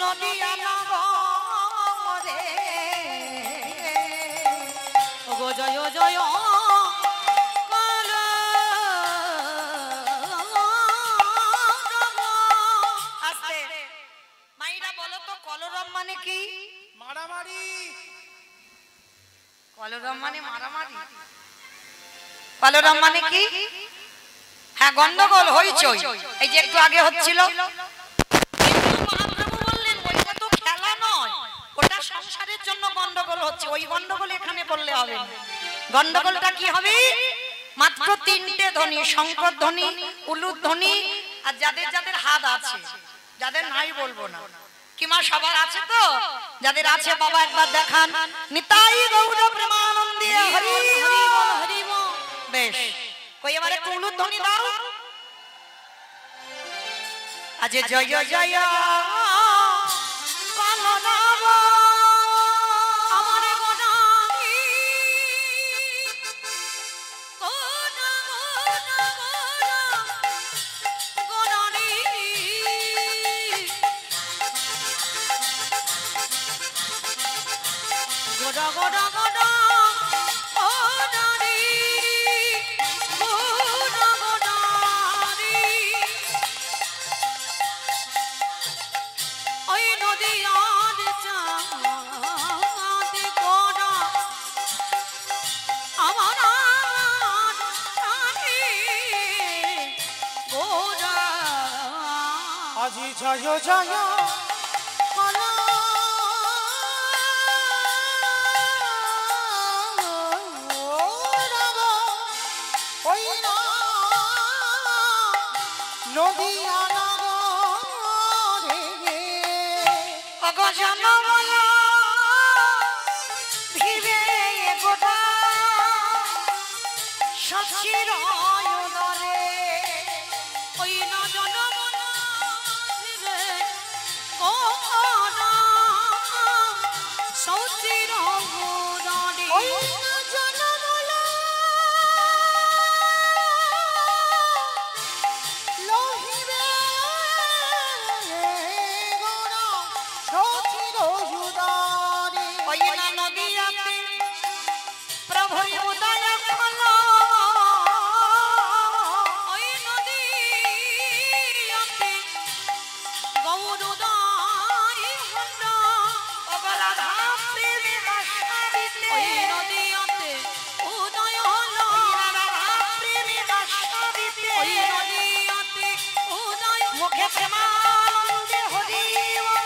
Speaker 1: নদিয়া নগরে,
Speaker 2: ওগো জয় জয়
Speaker 1: আস্তে মাইরা বলো তো কলরব মানে কি?
Speaker 3: মারামারি।
Speaker 1: কলরব মানে মারামারি। কলরব মানে কি? হ্যাঁ, গন্ডগোল হইচই, এই যে একটু আগে হচ্ছিল। মহাপ্রভু বললেন ওইটা তো খেলা নয়, ওটা সংসারের জন্য গন্ডগোল হচ্ছে, ওই গন্ডগোল এখানে বললে হবে না। গন্ডগোলটা কি হবে? মাত্র 3টে ধ্বনি, শঙ্কর ধ্বনি, উলুধ্বনি ধ্বনি, আর যাদের যাদের হাত আছে, যাদের নাই বলবো না। কিমা সবার আছে তো? যাদের আছে বাবা একবার দেখান। নিতাই গৌর প্রেমানন্দে হরি হরি বল হরি বল। বেশ, কই এবারে একটু উলুধ্বনি দাও। আজ জয় জয় পালনাব
Speaker 2: আমার গোনামি গোনা গোনা গোনা গোনানি গোনা গোনা গোনা গোনানি গোনা গোনানি ওই নদিয়ার চাঁদ গোনা আমার প্রাণে গোনা
Speaker 3: আজি জয় জয় কলা রাব, ওই না নদিয়া নগরে।
Speaker 1: ওগো জনবল ভিবে গোটা শশীর উদরে।
Speaker 2: ওই না জনমনা রে গোনা সচির গোনানি
Speaker 3: ওই না জনমলা লোহিবে গোরা সচির উদরে।
Speaker 1: ওই না নদিয়াতে প্রভুর উদয় হলো।
Speaker 2: ওই নদীতে গৌরদারি হল
Speaker 1: ওগো রাধা প্রেমে আশাদিতে,
Speaker 2: ওই নদীতে উদয় হল
Speaker 1: রাধা প্রেমে আশাদিতে,
Speaker 2: ওই নদীতে উদয়
Speaker 1: মুখে প্রেমানন্দে হরি বল।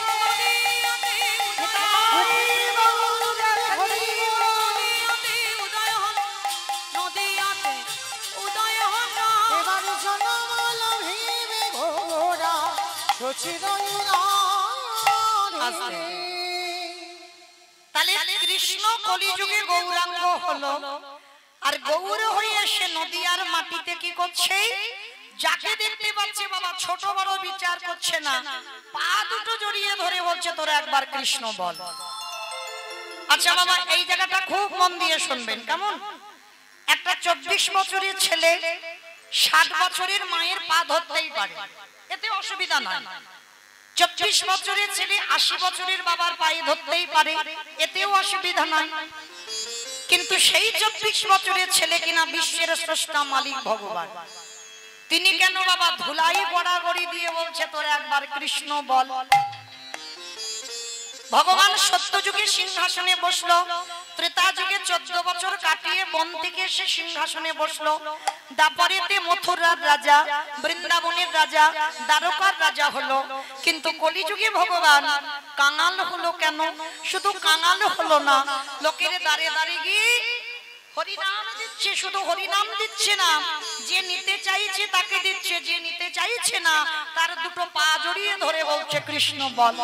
Speaker 3: এবার জনমল ভিবে ঘোরা সচির উদরে।
Speaker 1: তাহলে কৃষ্ণ কলিযুগে গৌরাঙ্গ হলো, আর গৌর হয়ে এসে নদিয়ার মাটিতে কি করছে? যাকে দেখতে পাচ্ছে বাবা ছোট বড় বিচার করছে না, পা দুটো জড়িয়ে ধরে বলছে তোরা একবার কৃষ্ণ বল। আচ্ছা বাবা, এই জায়গাটা খুব মন দিয়ে শুনবেন কেমন? একটা 24 বছরের ছেলে 60 বছরের মায়ের পা ধরতেই পারে, এতে অসুবিধা নাই। 24 বছরের ছেলে 80 বছরের বাবার পায়ে ধরতেই পারে, এতেও অসুবিধা নাই। কিন্তু সেই 24 বছরের ছেলে কিনা বিশ্বের স্রষ্টা মালিক ভগবান, তিনি কেন বাবা ধুলাই গড়াগড়ি দিয়ে বলছে তোরা একবার কৃষ্ণ বল। ভগবান সত্য যুগে সিংহাসনে বসলো, ত্রেতা যুগে 14 বছর কাটিয়ে বন থেকে এসে সিংহাসনে বসলো, দাপরেতে মথুরার রাজা, বৃন্দাবনের রাজা, দ্বারকার রাজা হলো। কিন্তু কলিযুগে ভগবান কাঙাল হলো কেন? শুধু কাঙাল হলো না, লোকের দাঁড়ে দাঁড়িয়ে গিয়ে হরিনাম দিচ্ছে। শুধু হরিনাম দিচ্ছে না, যে নিতে চাইছে তাকে দিচ্ছে, যে নিতে চাইছে না তার দুটো পা জড়িয়ে ধরে বলছে কৃষ্ণ বল।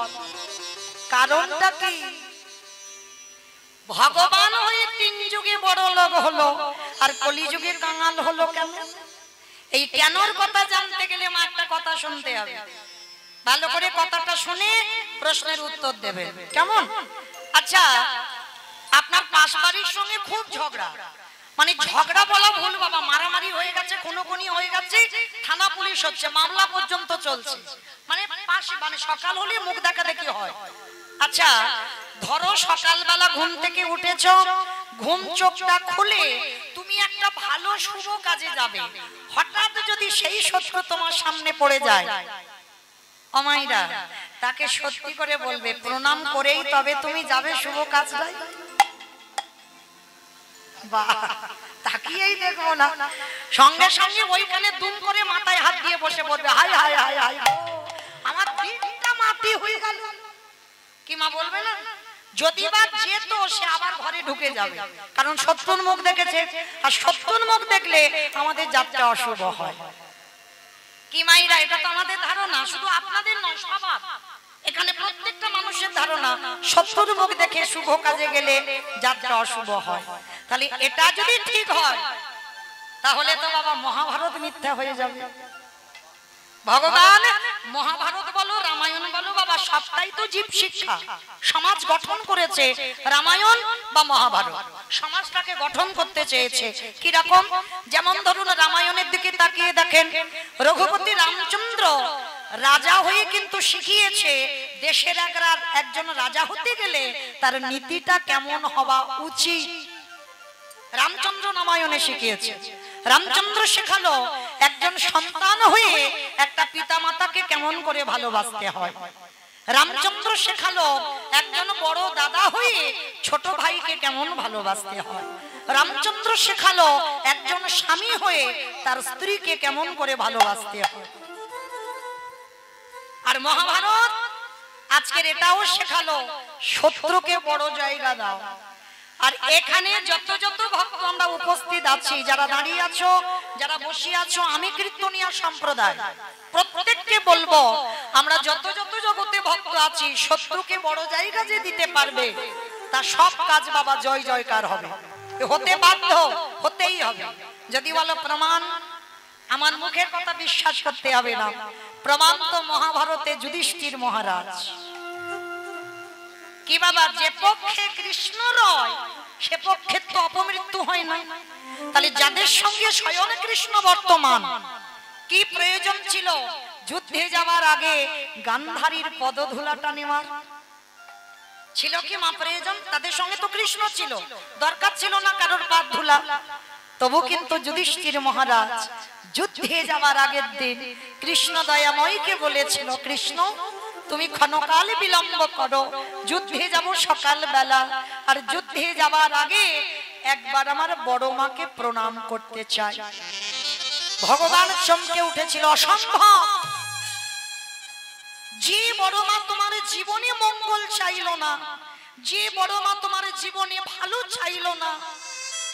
Speaker 1: কারণটা কি? ভগবান হয়ে 3 যুগে বড় লোক হলো, আর কলিযুগে কাঙাল হলো কেন? এই কেনর কথা জানতে গেলে মা একটা কথা শুনতে হবে। ভালো করে কথাটা শুনে প্রশ্নের উত্তর দেবেন, কেমন? আচ্ছা, আপনার পাশ বাড়ির সঙ্গে খুব ঝগড়া, মানে ঝগড়া বলা ভুল বাবা, মারামারি হয়ে গেছে, খুনোখুনি হয়ে গেছে, থানা পুলিশ হচ্ছে, মামলা পর্যন্ত চলছে, মানে পাশে, মানে সকাল হলে মুখ দেখা দেখি হয়। আচ্ছা, ধরো সকালবেলা ঘুম থেকে উঠেছো, ঘুম চোখটা খুলে তুমি একটা ভালো শুভ কাজে যাবে, হঠাৎ যদি সেই শত্রু তোমার সামনে পড়ে যায়, অমাইরা তাকে সত্যি করে বলবে প্রণাম করেই তবে তুমি যাবে শুভ কাজটাই। বাহ, তাকিয়েই দেখবো না, সঙ্গে সঙ্গে ওইখানে দুম করে মাথায় হাত দিয়ে বসে পড়বে, হায় হায় হায় হায়, আমার দিনটা মাটি হয়ে গেল। কি মা বলবে না? যদি বা যেত সে আবার ঘরে ঢুকে যাবে, কারণ শত্রুর মুখ দেখেছে, আর শত্রুর মুখ দেখলে আমাদের যাত্রা অশুভ হয়। কি মাইরা, এটা তো আমাদের ধারণা, শুধু আপনাদের নয়, সবার এখানে প্রত্যেকটা মানুষের ধারণা শত্রুর মুখ দেখে শুভ কাজে গেলে যাত্রা অশুভ হয়। তাহলে এটা যদি ঠিক হয় তাহলে তো বাবা মহাভারত মিথ্যা হয়ে যাবে। ভগবান মহাভারত বলো, রামায়ণ বলো বাবা, সবটাই তো জীব শিক্ষা, সমাজ গঠন করেছে। রামায়ণ বা মহাভারত সমাজটাকে গঠন করতে চেয়েছে। কি রকম? যেমন ধরুন রামায়ণের দিকে তাকিয়ে দেখেন, রঘুপতি রামচন্দ্র রাজা হয়ে কিন্তু শিখিয়েছে দেশের একজন রাজা হতে গেলে তার নীতিটা কেমন হওয়া উচিত। রামচন্দ্র রামায়ণে শিখিয়েছে। রামচন্দ্র শেখালো একজন সন্তান হয়ে একটা পিতামাতাকে কেমন করে ভালোবাসতে হয়। রামচন্দ্র শেখালো একজন বড় দাদা হয়ে ছোট ভাইকে কেমন ভালোবাসতে হয়। রামচন্দ্র শেখালো একজন স্বামী হয়ে তার স্ত্রীকে কেমন করে ভালোবাসতে হয়। আর মহাভারত আজকের এটাও শেখালো শত্রুকে বড় জায়গা দাও। আর এখানে যত যত ভক্ত আমরা উপস্থিত আছি, যারা দাঁড়িয়ে আছো, যারা বসে আছো, আমি কীর্তনিয়া সম্প্রদায় প্রত্যেককে বলবো, আমরা যত যত জগতে ভক্ত আছি, শত্রুকে বড় জায়গা যে দিতে পারবে তা সব কাজ বাবা জয় জয়কার হবে, হতে বাধ্য, হতেই হবে। যদি বলো প্রমাণ, আমার মুখের কথা বিশ্বাস করতে হবে না, প্রমাণ তো মহাভারতে যুধিষ্ঠির মহারাজ। কি বাবা, যে পক্ষে কৃষ্ণ রয় সে পক্ষে তো অপমৃত্যু হয় না। তাহলে যাদের সঙ্গে স্বয়ং কৃষ্ণ বর্তমান, কি প্রয়োজন ছিল যুদ্ধে যাওয়ার আগে গান্ধারীর পদধূলাটা নেওয়ার? ছিল কি মা প্রয়োজন? তাদের সঙ্গে তো কৃষ্ণ ছিল, দরকার ছিল না কারোর পা ধুলা। তবু কিন্তু যুধিষ্ঠির মহারাজ যুদ্ধে যাওয়ার আগের দিন কৃষ্ণ দয়াময়কে বলেছিল, কৃষ্ণ তুমি ক্ষণকাল বিলম্ব করো, যুদ্ধে যাব সকাল বেলা, আর যুদ্ধে যাওয়ার আগে একবার আমার বড় মাকে প্রণাম করতে চাই। ভগবান চমকে উঠেছিল, অসম্ভব, যে বড় মা তোমার জীবনে মঙ্গল চাইল না, যে বড় মা তোমার জীবনে ভালো চাইল না,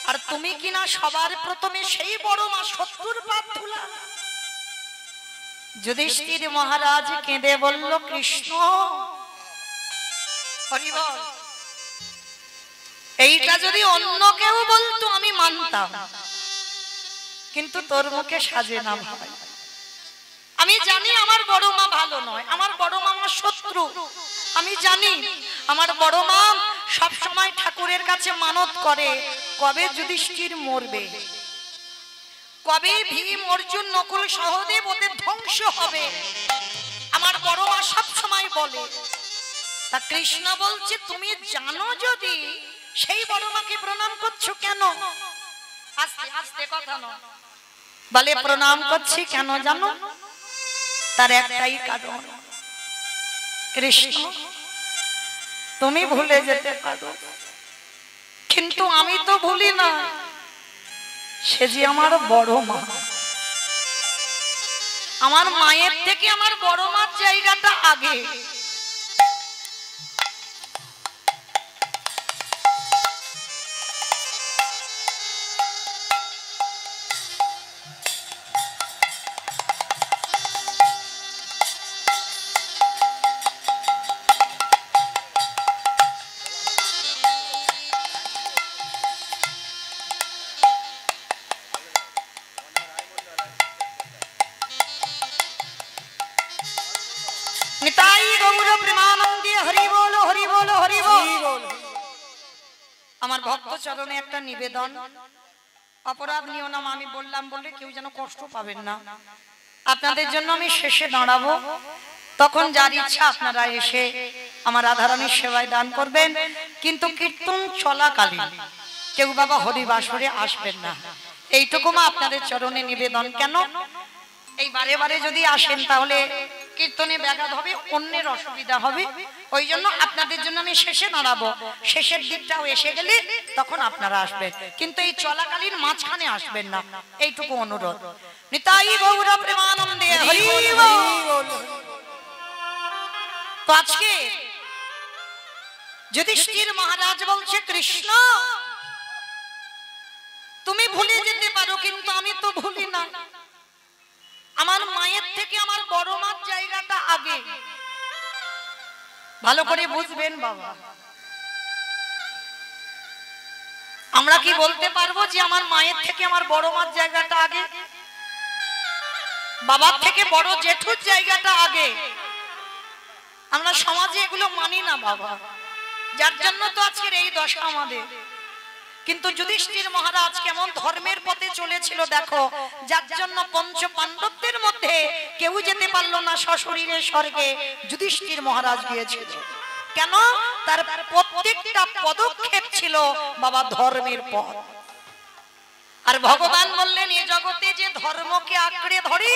Speaker 1: আর তুমি কিনা সবার প্রথমে সেই বড় মা শত্রুর পাপ ধুলা। যুধিষ্ঠির মহারাজ কেঁদে বলল, কৃষ্ণ হরি বল, এইটা যদি অন্য কেউ বলতো আমি মানতাম, কিন্তু তোর মুখে সাজে না ভাই। আমি জানি আমার বড় মা ভালো নয়, আমার বড় মা আমার শত্রু, আমি জানি আমার বড় মা সব সময় ঠাকুরের কাছে মানত করে কবে যুধিষ্ঠির মরবে, কবে ভীম অর্জুন নকুল সহদেব ওদের ধ্বংস হবে, আমার বড় মা সব সময় বলে। তা কৃষ্ণ বলছে, তুমি জানো যদি সেই বড় মাকে প্রণাম করছো কেন? আস্তে আস্তে কথা নয়, বলে প্রণাম করছি কেন জানো? তার একটাই কারণ, কৃষ্ণ তুমি ভুলে যেতে পারো, কিন্তু আমি তো ভুলি না। সে যে আমার বড় মা, আমার মায়ের থেকে আমার বড় মার জায়গাটা আগে। নিতাই গৌর প্রেমানন্দে হরি বল হরি বল হরি বল। আমার ভক্ত চরণে একটা নিবেদন, অপরাধ নিও না, আমি বললাম বলে কেউ যেন কষ্ট পাবেন না। আপনাদের জন্য আমি শেষে দাঁড়াবো, তখন যার ইচ্ছা আপনারা এসে আমার রাধারানীর সেবায় দান করবেন, কিন্তু কীর্তন চলাকালীন কেউ বাবা হরিবাসরে আসবেন না, এইটুকু মা আপনাদের চরণে নিবেদন। কেন এই বারে বারে যদি আসেন তাহলে কীর্তনে ব্যাঘাত হবে, অন্যের অসুবিধা হবে, ওই জন্য আপনাদের জন্য আমি শেষে দাঁড়াবো। শেষের দিকটাও এসে গেলে তখন আপনারা আসবেন, কিন্তু এই চলাকালীন মাঝখানে আসবেন না, এইটুকু অনুরোধ। নিতাই গৌর প্রেমানন্দে হরি বল। তো আজকে যুধিষ্ঠির মহারাজ বলছে, কৃষ্ণ তুমি ভুলে যেতে পারো, কিন্তু আমি তো ভুলি না। আমার মায়ের থেকে আমার বড় মার জায়গাটা আগে। ভালো করে বুঝবেন বাবা, আমরা কি বলতে পারবো যে আমার মায়ের থেকে আমার বড় মার জায়গাটা আগে, বাবার থেকে বড় জেঠুর জায়গাটা আগে? আমরা সমাজে এগুলো মানি না বাবা, যার জন্য তো আজকের এই দশা আমাদের। কিন্তু যুধিষ্ঠির মহারাজ কেমন ধর্মের পথে চলেছিল দেখো, যার জন্য পঞ্চ পাণ্ডবদের মধ্যে কেউ যেতে পারলো না সশরীরে স্বর্গে, যুধিষ্ঠির মহারাজ গিয়েছিল। কেন? তার প্রত্যেকটা পদক্ষেপ ছিল বাবা ধর্মের পথ। আর ভগবান বললেন, এ জগতে যে ধর্মকে আঁকড়ে ধরে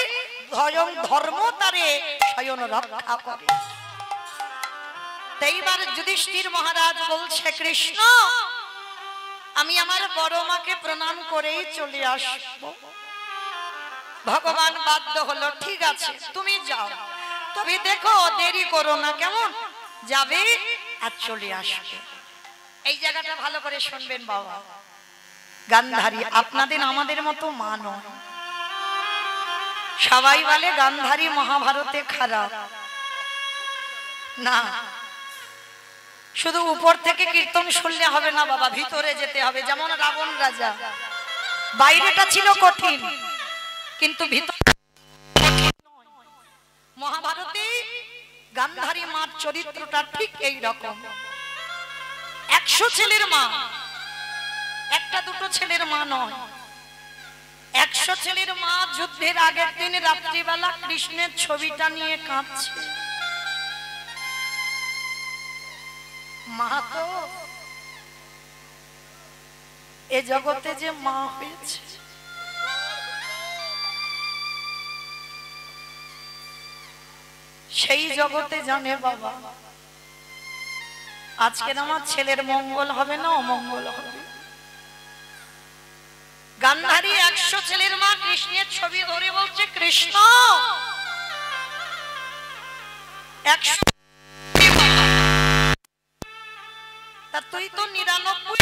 Speaker 1: স্বয়ং ধর্ম তারে স্বয়ং রক্ষা করে। এইবার যুধিষ্ঠির মহারাজ বলছে, কৃষ্ণ আমি আমার বড় মাকে প্রণাম করেই চলে আসবো। ভগবান বাধ্য হলো, ঠিক আছে তুমি যাও, তবে দেখো দেরি করো না, কেমন? যাবে আর চলে আসবে। এই জায়গাটা ভালো করে শুনবেন বাবা। গান্ধারী আপনাদের আমাদের মতো মা নয়। সবাই বলে গান্ধারী মহাভারতে খারাপ না, শুধু উপর থেকে কীর্তন শুনলে হবে না বাবা, ভিতরে যেতে হবে। যেমন রাবণ রাজা, বাইরেটা ছিল কঠিন কিন্তু ভিতরে মহাভারতে গান্ধারী মার চরিত্রটা ঠিক এই রকম। 100 ছেলের মা, একটা দুটো ছেলের মা নয়, 100 ছেলের মা। যুদ্ধের আগের দিন রাত্রিবেলা কৃষ্ণের ছবিটা নিয়ে কাঁদছে। মা তো এ জগতে যে মা হয়েছে, সেই জগতে জানে বাবা আজকে আমার ছেলের মঙ্গল হবে না অমঙ্গল হবে। গান্ধারী 100 ছেলের মা কৃষ্ণের ছবি ধরে বলছে, কৃষ্ণ 100 তুই তো 99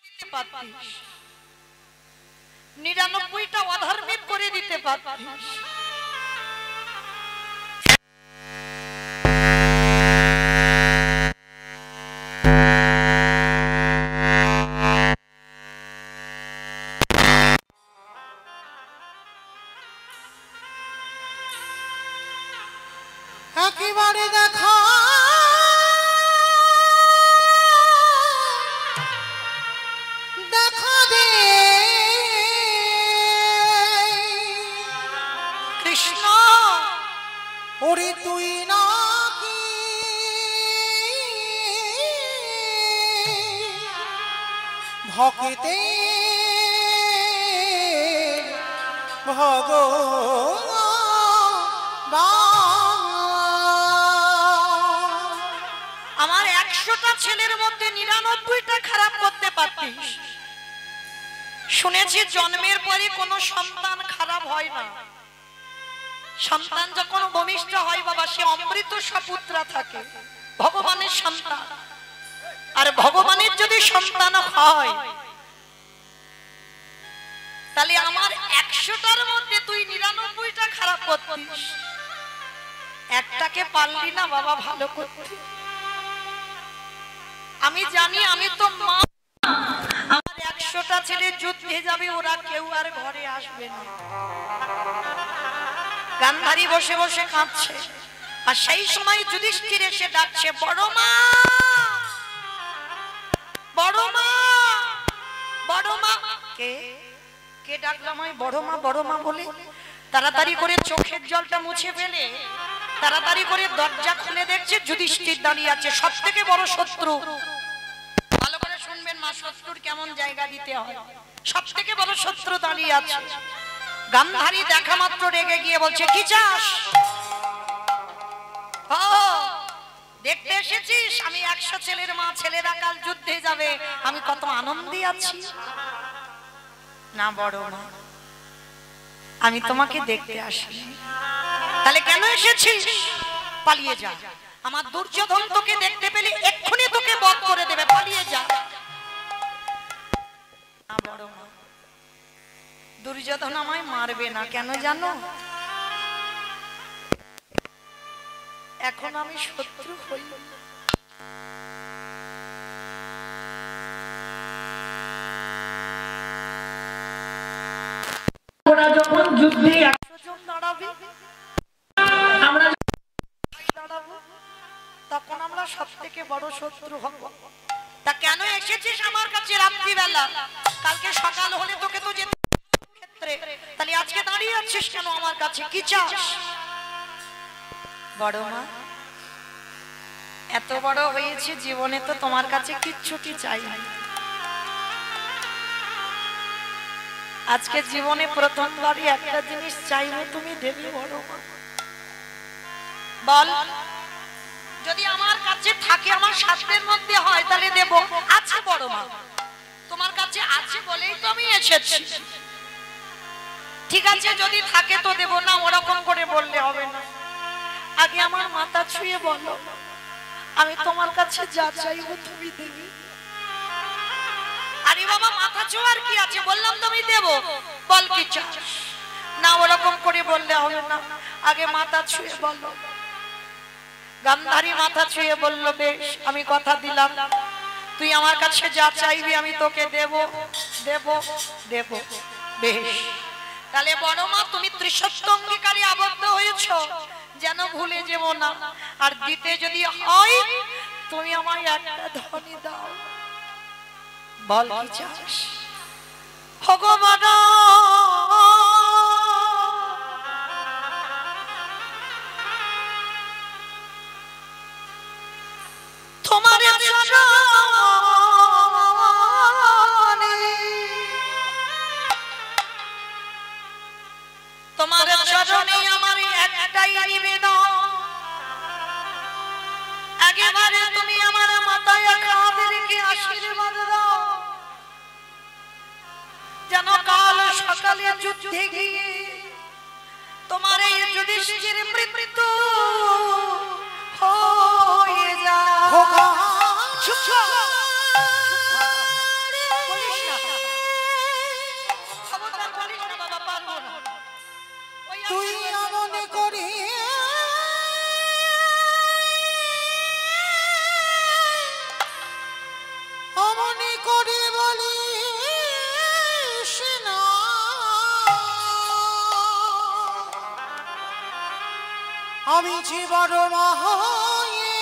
Speaker 1: দিতে পারতিস, 99টা অধর্মের করে দিতে পারতিস।
Speaker 3: একেবারে দেখা দেখা দে
Speaker 1: কৃষ্ণ
Speaker 3: ওরে তুই নাকি ভক্তে ভগবান।
Speaker 1: আমার 100 ছেলের মধ্যে 99টা খারাপ করতে পারতিস। শুনেছি জন্মের পরে কোনো সন্তান খারাপ হয় না। সন্তান যখন ভূমিষ্ঠ হয় বাবা, সে অমৃত সপুত্রা থাকে, ভগবানের সন্তান। আর ভগবানের যদি সন্তান হয়, তাহলে আমার 100টার মধ্যে তুই 99টা খারাপ করতিস, একটাকে পারলি না বাবা ভালো করতে। আমি জানি, আমি তো মা, আমার 100টা ছেলে যুদ্ধে যাবে, ওরা কেউ আর ঘরে আসবে না। গান্ধারী বসে বসে কাঁদছে, আর সেই সময় যুধিষ্ঠির এসে ডাকছে, বড় মা, বড় মা, বড় মা। কে কে ডাকলাম আমি বড় মা, বড় মা বলে? তাড়াতাড়ি করে চোখের জলটা মুছে ফেলে তাড়াতাড়ি করে দরজা খুলে দেখছে যুধিষ্ঠির দাঁড়িয়ে আছে, সব থেকে বড় শত্রু। ভালো করে শুনবেন মা, শত্রুর কেমন জায়গা দিতে হয়। সব থেকে বড় শত্রু দাঁড়িয়ে আছে। গান্ধারী দেখা মাত্র রেগে গিয়ে বলছে, কি চাস? ও দেখতে এসেছিস? আমি 100 ছেলের মা, ছেলেরা কাল যুদ্ধে যাবে, আমি কত আনন্দে আছি। না বড় মা, আমি তোমাকে দেখতে আসিনি। তাহলে কেন এসেছিস? পালিয়ে যা, আমার দুর্যোধন তোকে দেখতে পেলে এক্ষুনি তোকে বধ করে দেবে, পালিয়ে যা। না বড় মা, দুর্যোধন আমায় মারবে না, কেন জানো? এখন আমি শত্রু হই। ওরা যখন যুদ্ধে 100 জন দাঁড়াবে, আমরা দাঁড়াবো, তখন আমরা সব থেকে বড় শত্রু হব। তা কেন এসেছিস আমার কাছে রাত্রিবেলা? কালকে সকাল হলে তোকে তো যেতে ক্ষেত্রে, তাহলে আজকে দাঁড়িয়ে আছিস কেন আমার কাছে? কি চাস? বড় মা, এত বড় হয়েছে জীবনে তো তোমার কাছে কিচ্ছুটি চাই না। আজকে জীবনে প্রথমবারই একটা জিনিস চাইবো, তুমি দেবে বড় মা। বল, যদি আমার কাছে থাকে, আমার সাধ্যের মধ্যে হয়, তাহলে দেব। আছে বড় মা, তোমার কাছে আছে বলেই তো আমি এসেছি। ঠিক আছে, যদি থাকে তো দেব, না ওরকম করে বললে হবে না। আগে আমার মাথা ছুঁয়ে বলো, আমি তোমার কাছে যা চাইবো তুমি দেবে। আরে বাবা, মাথা ছোঁয়ার কি আছে? বললাম তুমি দেব, বল কি চাস? না ওরকম করে বললে হবে না, আগে মাথা ছুঁয়ে বলো। গান্ধারী মাথা ছুঁয়ে বলল, বেশ, আমি কথা দিলাম, তুই আমার কাছে যা চাইবি আমি তোকে দেব, দেব, দেব। বেশ, তাহলে বড় মা, তুমি ত্রিসত্য অঙ্গীকারে আবদ্ধ হয়েছ, যেন ভুলে যেও না। আর দিতে যদি হয়, তুমি আমায় একটা ধনী দাও। বল কি চাস? ভগবান, তোমার তোমার চরণে আমার একটাই নিবেদন, একেবারে তুমি আমার মাথায় হাত রেখে আশীর্বাদ দাও, যেন কাল সকালে যুদ্ধে গিয়ে তোমার এই যুধিষ্ঠির মৃত্যু হয়ে যায়।
Speaker 3: তুই মনে করি অমনি করে বলি না, আমি যে বড় মহায়ে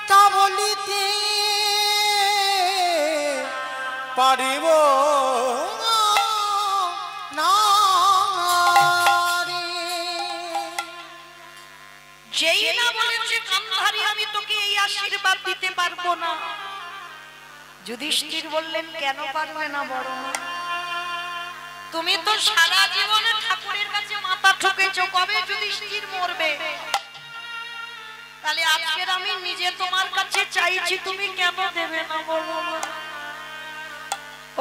Speaker 3: তা বলিতে পারিব না রে।
Speaker 1: যেই না বলেছে গান্ধারী, আমি তোকে এই আশীর্বাদ দিতে পারবো না। যুধিষ্ঠির বললেন, কেন পারবে না বড় মা? তুমি তো সারা জীবনে ঠাকুরের কাছে মাথা ঠুকেছো, কবে যুধিষ্ঠির মরবে? তাহলে আজকের আমি নিজে তোমার কাছে চাইছি, তুমি কেন দেবে না বলো?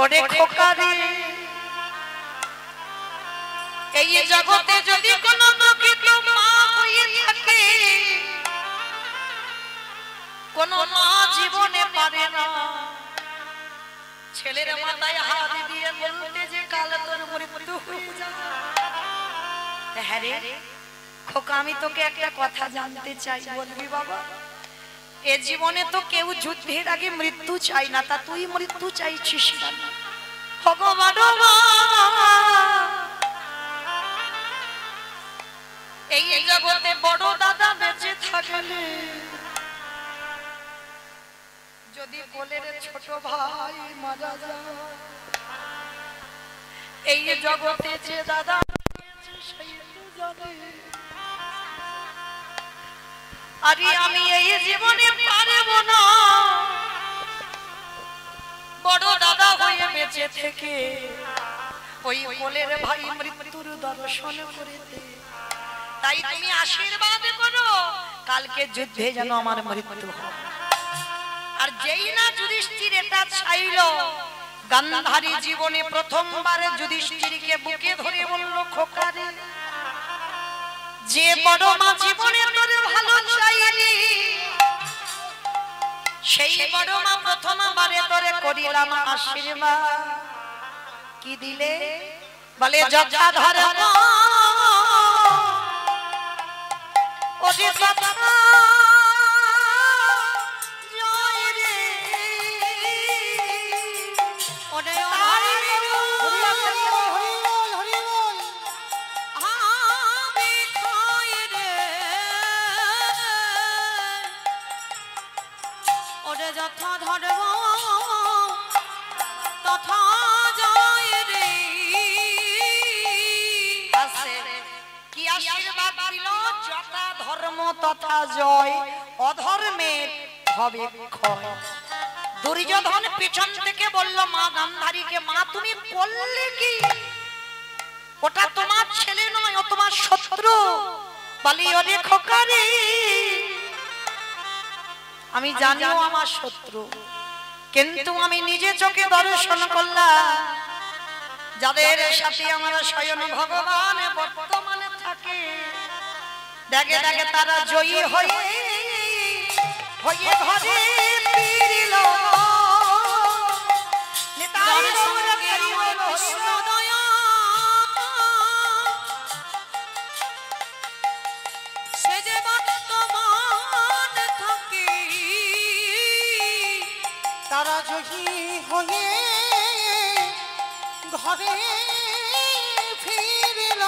Speaker 1: ওরে খোকা রে, এই জগতে যদি কোনো প্রকৃত মা হয়ে থাকে, কোন মা জীবনে পারে না ছেলের মাথায় হাত দিয়ে বলতে যে কাল তোর মৃত্যু হয়ে যাবে। হ্যাঁ রে খোকা, আমি তোকে একটা কথা জানতে চাই, বলবি বাবা? এ জীবনে তো কেউ যুদ্ধের আগে মৃত্যু চাই না, তা তুই মৃত্যু চাইছিস কেন? ভগবান এই জগতে বড় দাদা বেঁচে থাকলে যদি কোলের ছোট ভাই মারা যায়, এই জগতে যে দাদা সেই জানে। আরে আমি এই জীবনে পারব না বড় দাদা হয়ে বেঁচে থেকে ওই কোলের ভাই মৃত্যুর দর্শন করে দে। তাই তুমি আশীর্বাদ করো কালকে যুদ্ধে যেন আমার মৃত্যু হয়। আর যেই না যুধিষ্ঠির এটা চাইল, গান্ধারী জীবনে প্রথমবার যুধিষ্ঠিরকে বুকে ধরে বলল, খোকা রে, যে বড় মা জীবনে তোর ভালো চাইনি, সেই বড় মা প্রথমবারে তোরে করিলাম আশীর্বাদ। কি দিলে? বলে যথা ধর্ম ওরে তথা জয় রে, ওরে হরি বল,
Speaker 3: হরি বল।
Speaker 2: আমি খাই রে, ওরে যথা ধর্ম তথা জয় রে।
Speaker 1: কি আশীর্বাদ দিল? যথা ধর্ম তথা জয়, অধর্মের হবে ক্ষয়। দুর্যোধন পিছন থেকে বলল মা গান্ধারীকে, মা তুমি করলে কি? ওটা তোমার ছেলে নয়, ও তোমার শত্রু। বলি ওরে খোকা রে, আমি জানিও আমার শত্রু, কিন্তু আমি নিজে চোখে দর্শন করলাম যাদের সাথে আমার স্বয়ং ভগবান বর্তমানে থাকে, দেখে দেখে তারা জয়ী হয়ে হয়ে ঘরে ফিরিল। নিতাই গৌর হরি বল।
Speaker 2: সে যে বর্তমান থাকে,
Speaker 3: তারা জয়ী হয়ে ঘরে ফিরিল।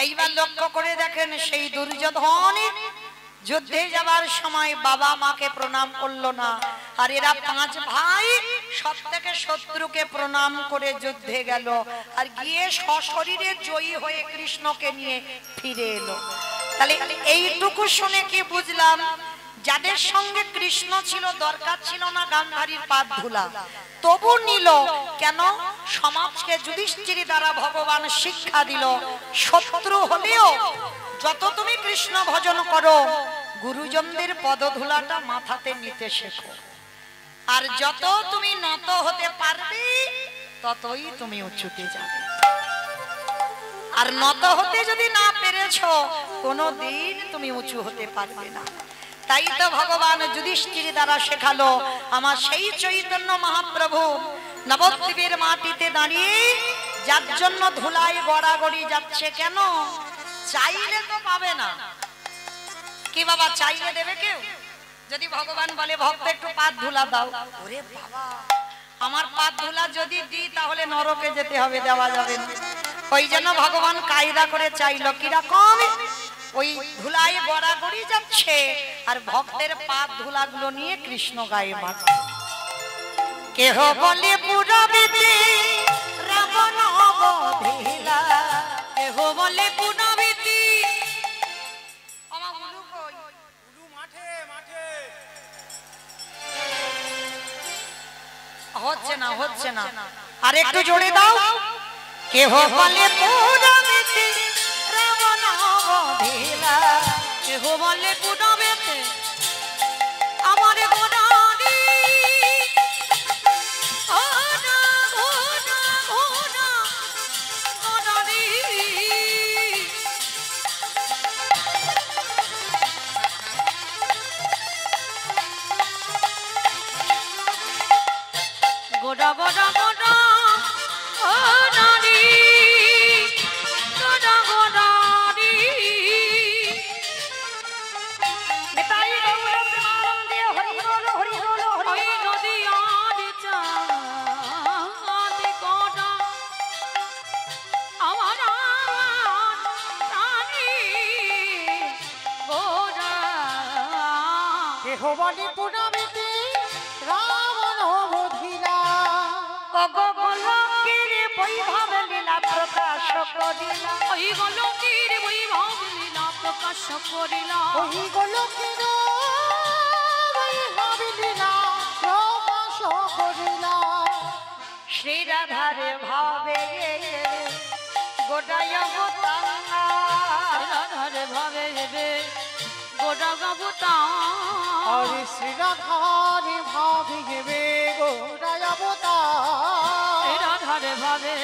Speaker 1: এইবার লক্ষ্য করে দেখেন, সেই দুর্যোধন যুদ্ধে যাবার সময় বাবা মাকে প্রণাম করলো না, আর এরা পাঁচ ভাই সব থেকে শত্রুকে প্রণাম করে যুদ্ধে গেল, আর গিয়ে সশরীরে জয়ী হয়ে কৃষ্ণকে নিয়ে ফিরে এলো। তাহলে এইটুকু শুনে কি বুঝলাম? যাদের সঙ্গে কৃষ্ণ ছিল, দরকার ছিল না গান্ধারীর পাদ ধুলা, তবু নিল কেন? সমাজকে যুধিষ্ঠির দ্বারা ভগবান শিক্ষা দিল, শত্রু হলেও যত তুমি কৃষ্ণ ভজন করো, গুরুজনদের পদধূলাটা মাথাতে নিতে শেখো। আর যত তুমি নত হতে পারবে, ততই তুমি উঁচুতে যাবে। আর নত হতে যদি না পেরেছো, কোনোদিন তুমি উঁচু হতে পারবে না। তাই তো ভগবান যুধিষ্ঠির দ্বারা শেখালো, আমার সেই চৈতন্য মহাপ্রভু নবদ্বীপের মাটিতে দাঁড়িয়ে যার জন্য ধুলায় গড়াগড়ি যাচ্ছে, কেন? চাইলে তো পাবে না। কি বাবা, চাইলে দেবে কেউ? যদি ভগবান বলে ভক্ত একটু পাদ ধুলা দাও, ওরে বাবা, আমার পাদ ধুলা যদি দিই তাহলে নরকে যেতে হবে, দেওয়া যাবে না। ওই জন্য ভগবান কায়দা করে চাইলো, কিরকম? ওই ধুলায় গড়াগড়ি যাচ্ছে আর ভক্তের পাদ ধুলাগুলো নিয়ে কৃষ্ণ গায়ে মাখছে। কেহ বলে পুরবিতে রাবণ অবধিলা,
Speaker 2: কেহ বলে পুনবিতি,
Speaker 1: আমার গুরু কই?
Speaker 3: গুরু মাঠে মাঠে।
Speaker 1: হচ্ছে না আর একটু জোরে দাও কেহ বলে পুরমিতি রাবণ বধিলা
Speaker 2: কেহ বলে পুনবেতে আমার গোনারি গোনা গোনা গোনা গোনারি গোনা গোনা গোনা গোনারি গোনা গোনারি
Speaker 1: নিতাই গৌর প্রেমানন্দে হরি বল হরি বল হরি
Speaker 2: ওই নদী আদি চাঁদ গোনা আমার প্রাণী গোনা
Speaker 3: কেহ বলে পুনমিতি রাবণ বধিলা
Speaker 1: ওগো গোলকের বৈভব লীলা প্রকাশ করিলা
Speaker 2: ওই গোলকের বৈভব লীলা প্রকাশ করিলা
Speaker 3: ওই গোলকের বৈভব লীলা প্রকাশ করিলা
Speaker 1: শ্রী রাধার ভাবে গোটায় অবতাঙ্গা
Speaker 2: রাধার ভাবে হেবে গোটা গাবুতা
Speaker 3: হরে শ্রী রাধার ভাবি হেবে গোরায় অবতার
Speaker 2: রাধার ভাবে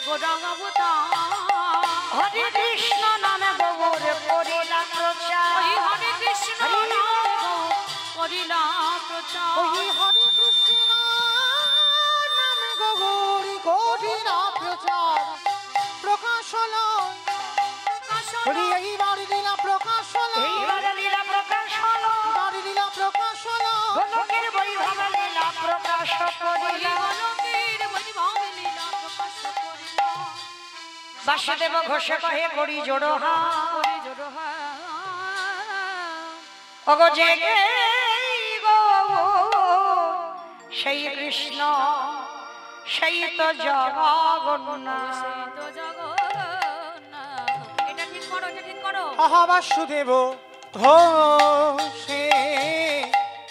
Speaker 2: গোটা গাবুতা
Speaker 1: হরে কৃষ্ণ নামে গৌর করিলা প্রচার
Speaker 2: ওই হরে কৃষ্ণ নাম করিলা প্রচার
Speaker 3: ওই হরে কৃষ্ণ নামে গৌরী গৌরীরা প্রচার প্রকাশ হলো হরি এইবার লীলা প্রকাশ হলো
Speaker 1: এইবার লীলা প্রকাশ হলো
Speaker 3: এইবার লীলা প্রকাশ হলো
Speaker 1: গোলকের বৈভব লীলা প্রকাশ করিলা বাসুদেব ঘোষ কহে করি জোড়ো হা ওগো জেগে গো সেই কৃষ্ণ সেই তো জগন্নাথ
Speaker 2: এটা ঠিক করো এটা ঠিক করো
Speaker 3: আহা বাসুদেব ঘোষে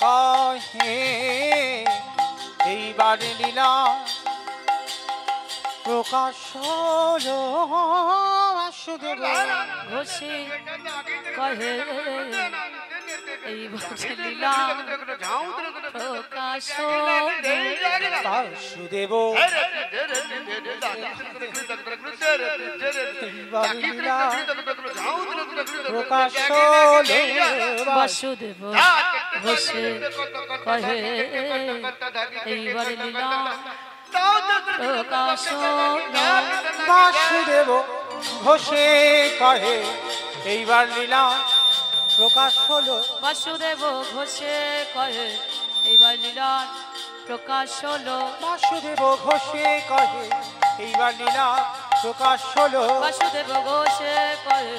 Speaker 3: কহে এইবার লীলা প্রকাশ হলো বাসুদেব
Speaker 2: ঘোষে কহে এই বছর লীলা প্রকাশ
Speaker 3: বাসুদেব এইবার লীলা প্রকাশ হলো
Speaker 2: বাসুদেব ঘোষে কহে এইবার লীলা প্রকাশ
Speaker 3: বাসুদেব ঘোষে কহে এইবার লীলা প্রকাশ হলো
Speaker 2: বাসুদেব ঘোষে কহে এইবার লীলা প্রকাশ হলো
Speaker 3: বাসুদেব ঘোষে কহে এইবার লীলা প্রকাশ হলো
Speaker 2: বাসুদেব ঘোষে কহে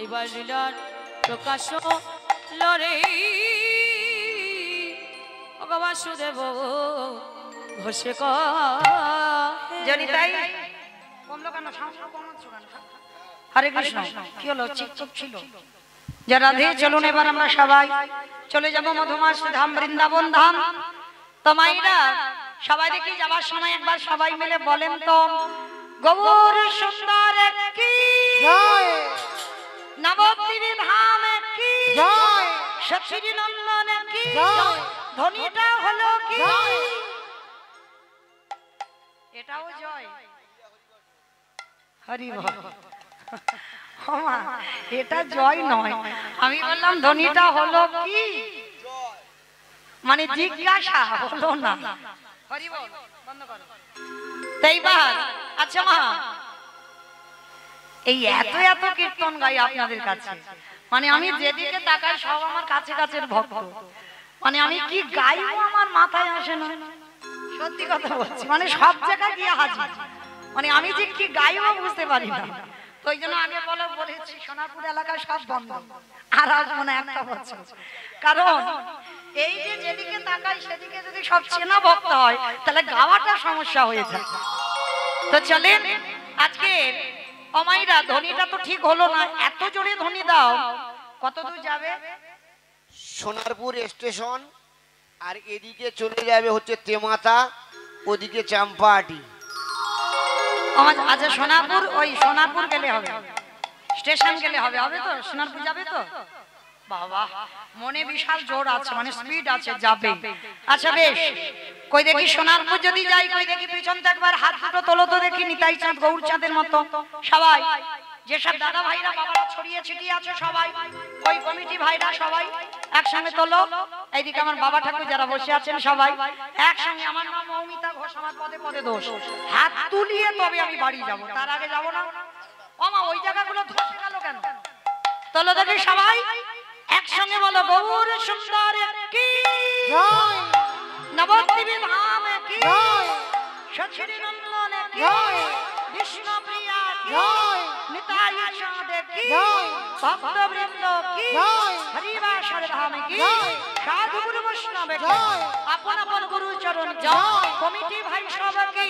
Speaker 2: এইবার লীলার প্রকাশ লরে ওগো বাসুদেব ঘোষে কহে
Speaker 1: জানি তাই কমলো কেন সাউন্ড কমাচ্ছো কেন হরে কৃষ্ণ কি হলো চিপচিপ ছিল যে রাধে চলুন এবার আমরা সবাই চলে যাব মধুমাস ধাম বৃন্দাবন ধাম তো মাইরা সবাই দেখি যাবার সময় একবার সবাই মিলে বলেন তো গৌর সুন্দর কি
Speaker 3: জয়
Speaker 1: নবদ্বীপ ধাম কি
Speaker 3: জয়
Speaker 1: সখী নন্দন কি
Speaker 3: জয়
Speaker 1: ধ্বনিটা হলো কি
Speaker 3: জয়
Speaker 1: এটাও জয় হরি বল ওমা এটা জয় নয় আমি বললাম ধ্বনিটা হলো কি মানে জিজ্ঞাসা হলো না হরি বল বন্ধ করো তাইবার আচ্ছা মা এই এত এত কীর্তন গাই আপনাদের কাছে মানে আমি যেদিকে তাকাই সব আমার কাছে কাছের ভক্ত মানে আমি কি গাইবো আমার মাথায় আসে না সত্যি কথা বলছি মানে সব জায়গায় গিয়ে হাজির মানে আমি যে কি গাইবো বুঝতে পারি না তো ওই জন্য আগে বলেছি সোনারপুর এলাকায় সব বন্ধ আর আসবো না একটা বছর কারণ এই যে যেদিকে তাকাই সেদিকে যদি সব চেনা ভক্ত হয় তাহলে গাওয়াটা সমস্যা হয়ে যায় তো চলেন আজকে অমাইরা ধ্বনিটা তো ঠিক হলো না এত জোরে ধ্বনি দাও কত দূর যাবে
Speaker 4: সোনারপুর স্টেশন আর এদিকে চলে যাবে হচ্ছে তেমাতা, ওদিকে চাম্পাহাটি।
Speaker 1: আচ্ছা সোনারপুর, ওই সোনারপুর গেলে হবে, স্টেশন গেলে হবে, হবে তো? সোনারপুর যাবে তো? বাবা মনে বিশাল জোর আছে, মানে স্পিড আছে, যাবে। আচ্ছা বেশ, কই দেখি সোনারপুর যদি যাই, কই দেখি পিছন থেকে একবার হাত দুটো তোলো তো দেখি, নিতাই চাঁদ গৌর চাঁদের মতো সবাই, যেসব দাদা ভাইরা বাবারা ছড়িয়ে ছিটিয়ে আছে সবাই, ওই কমিটি ভাইরা সবাই একসঙ্গে তোলো। এইদিকে আমার বাবা ঠাকুর যারা বসে আছেন সবাই একসঙ্গে। আমার নাম মৌমিতা ঘোষ, আমার পদে পদে দোষ। হাত তুলিয়ে তবে আমি বাড়ি যাব, তার আগে যাব না। ওমা ওই জায়গাগুলো ধসে গেল কেন? তোলো দেখি সবাই একসঙ্গে বলো, গৌর সুন্দর কি
Speaker 3: জয়
Speaker 1: নবদ্বীপে ধাম কি
Speaker 3: জয়
Speaker 1: সচিরি নন্দন কি
Speaker 3: জয়
Speaker 1: বিষ্ণু প্রিয়া কি
Speaker 3: জয়
Speaker 1: নিতাই চাঁদ কি
Speaker 3: জয়
Speaker 1: ভক্তবৃন্দ কি
Speaker 3: জয়
Speaker 1: হরিবাসর ধাম কি
Speaker 3: জয়
Speaker 1: সাধু গুরু বৈষ্ণব কি
Speaker 3: জয়
Speaker 1: আপন আপন গুরু চরণ
Speaker 3: জয়
Speaker 1: কমিটি ভাই সব কি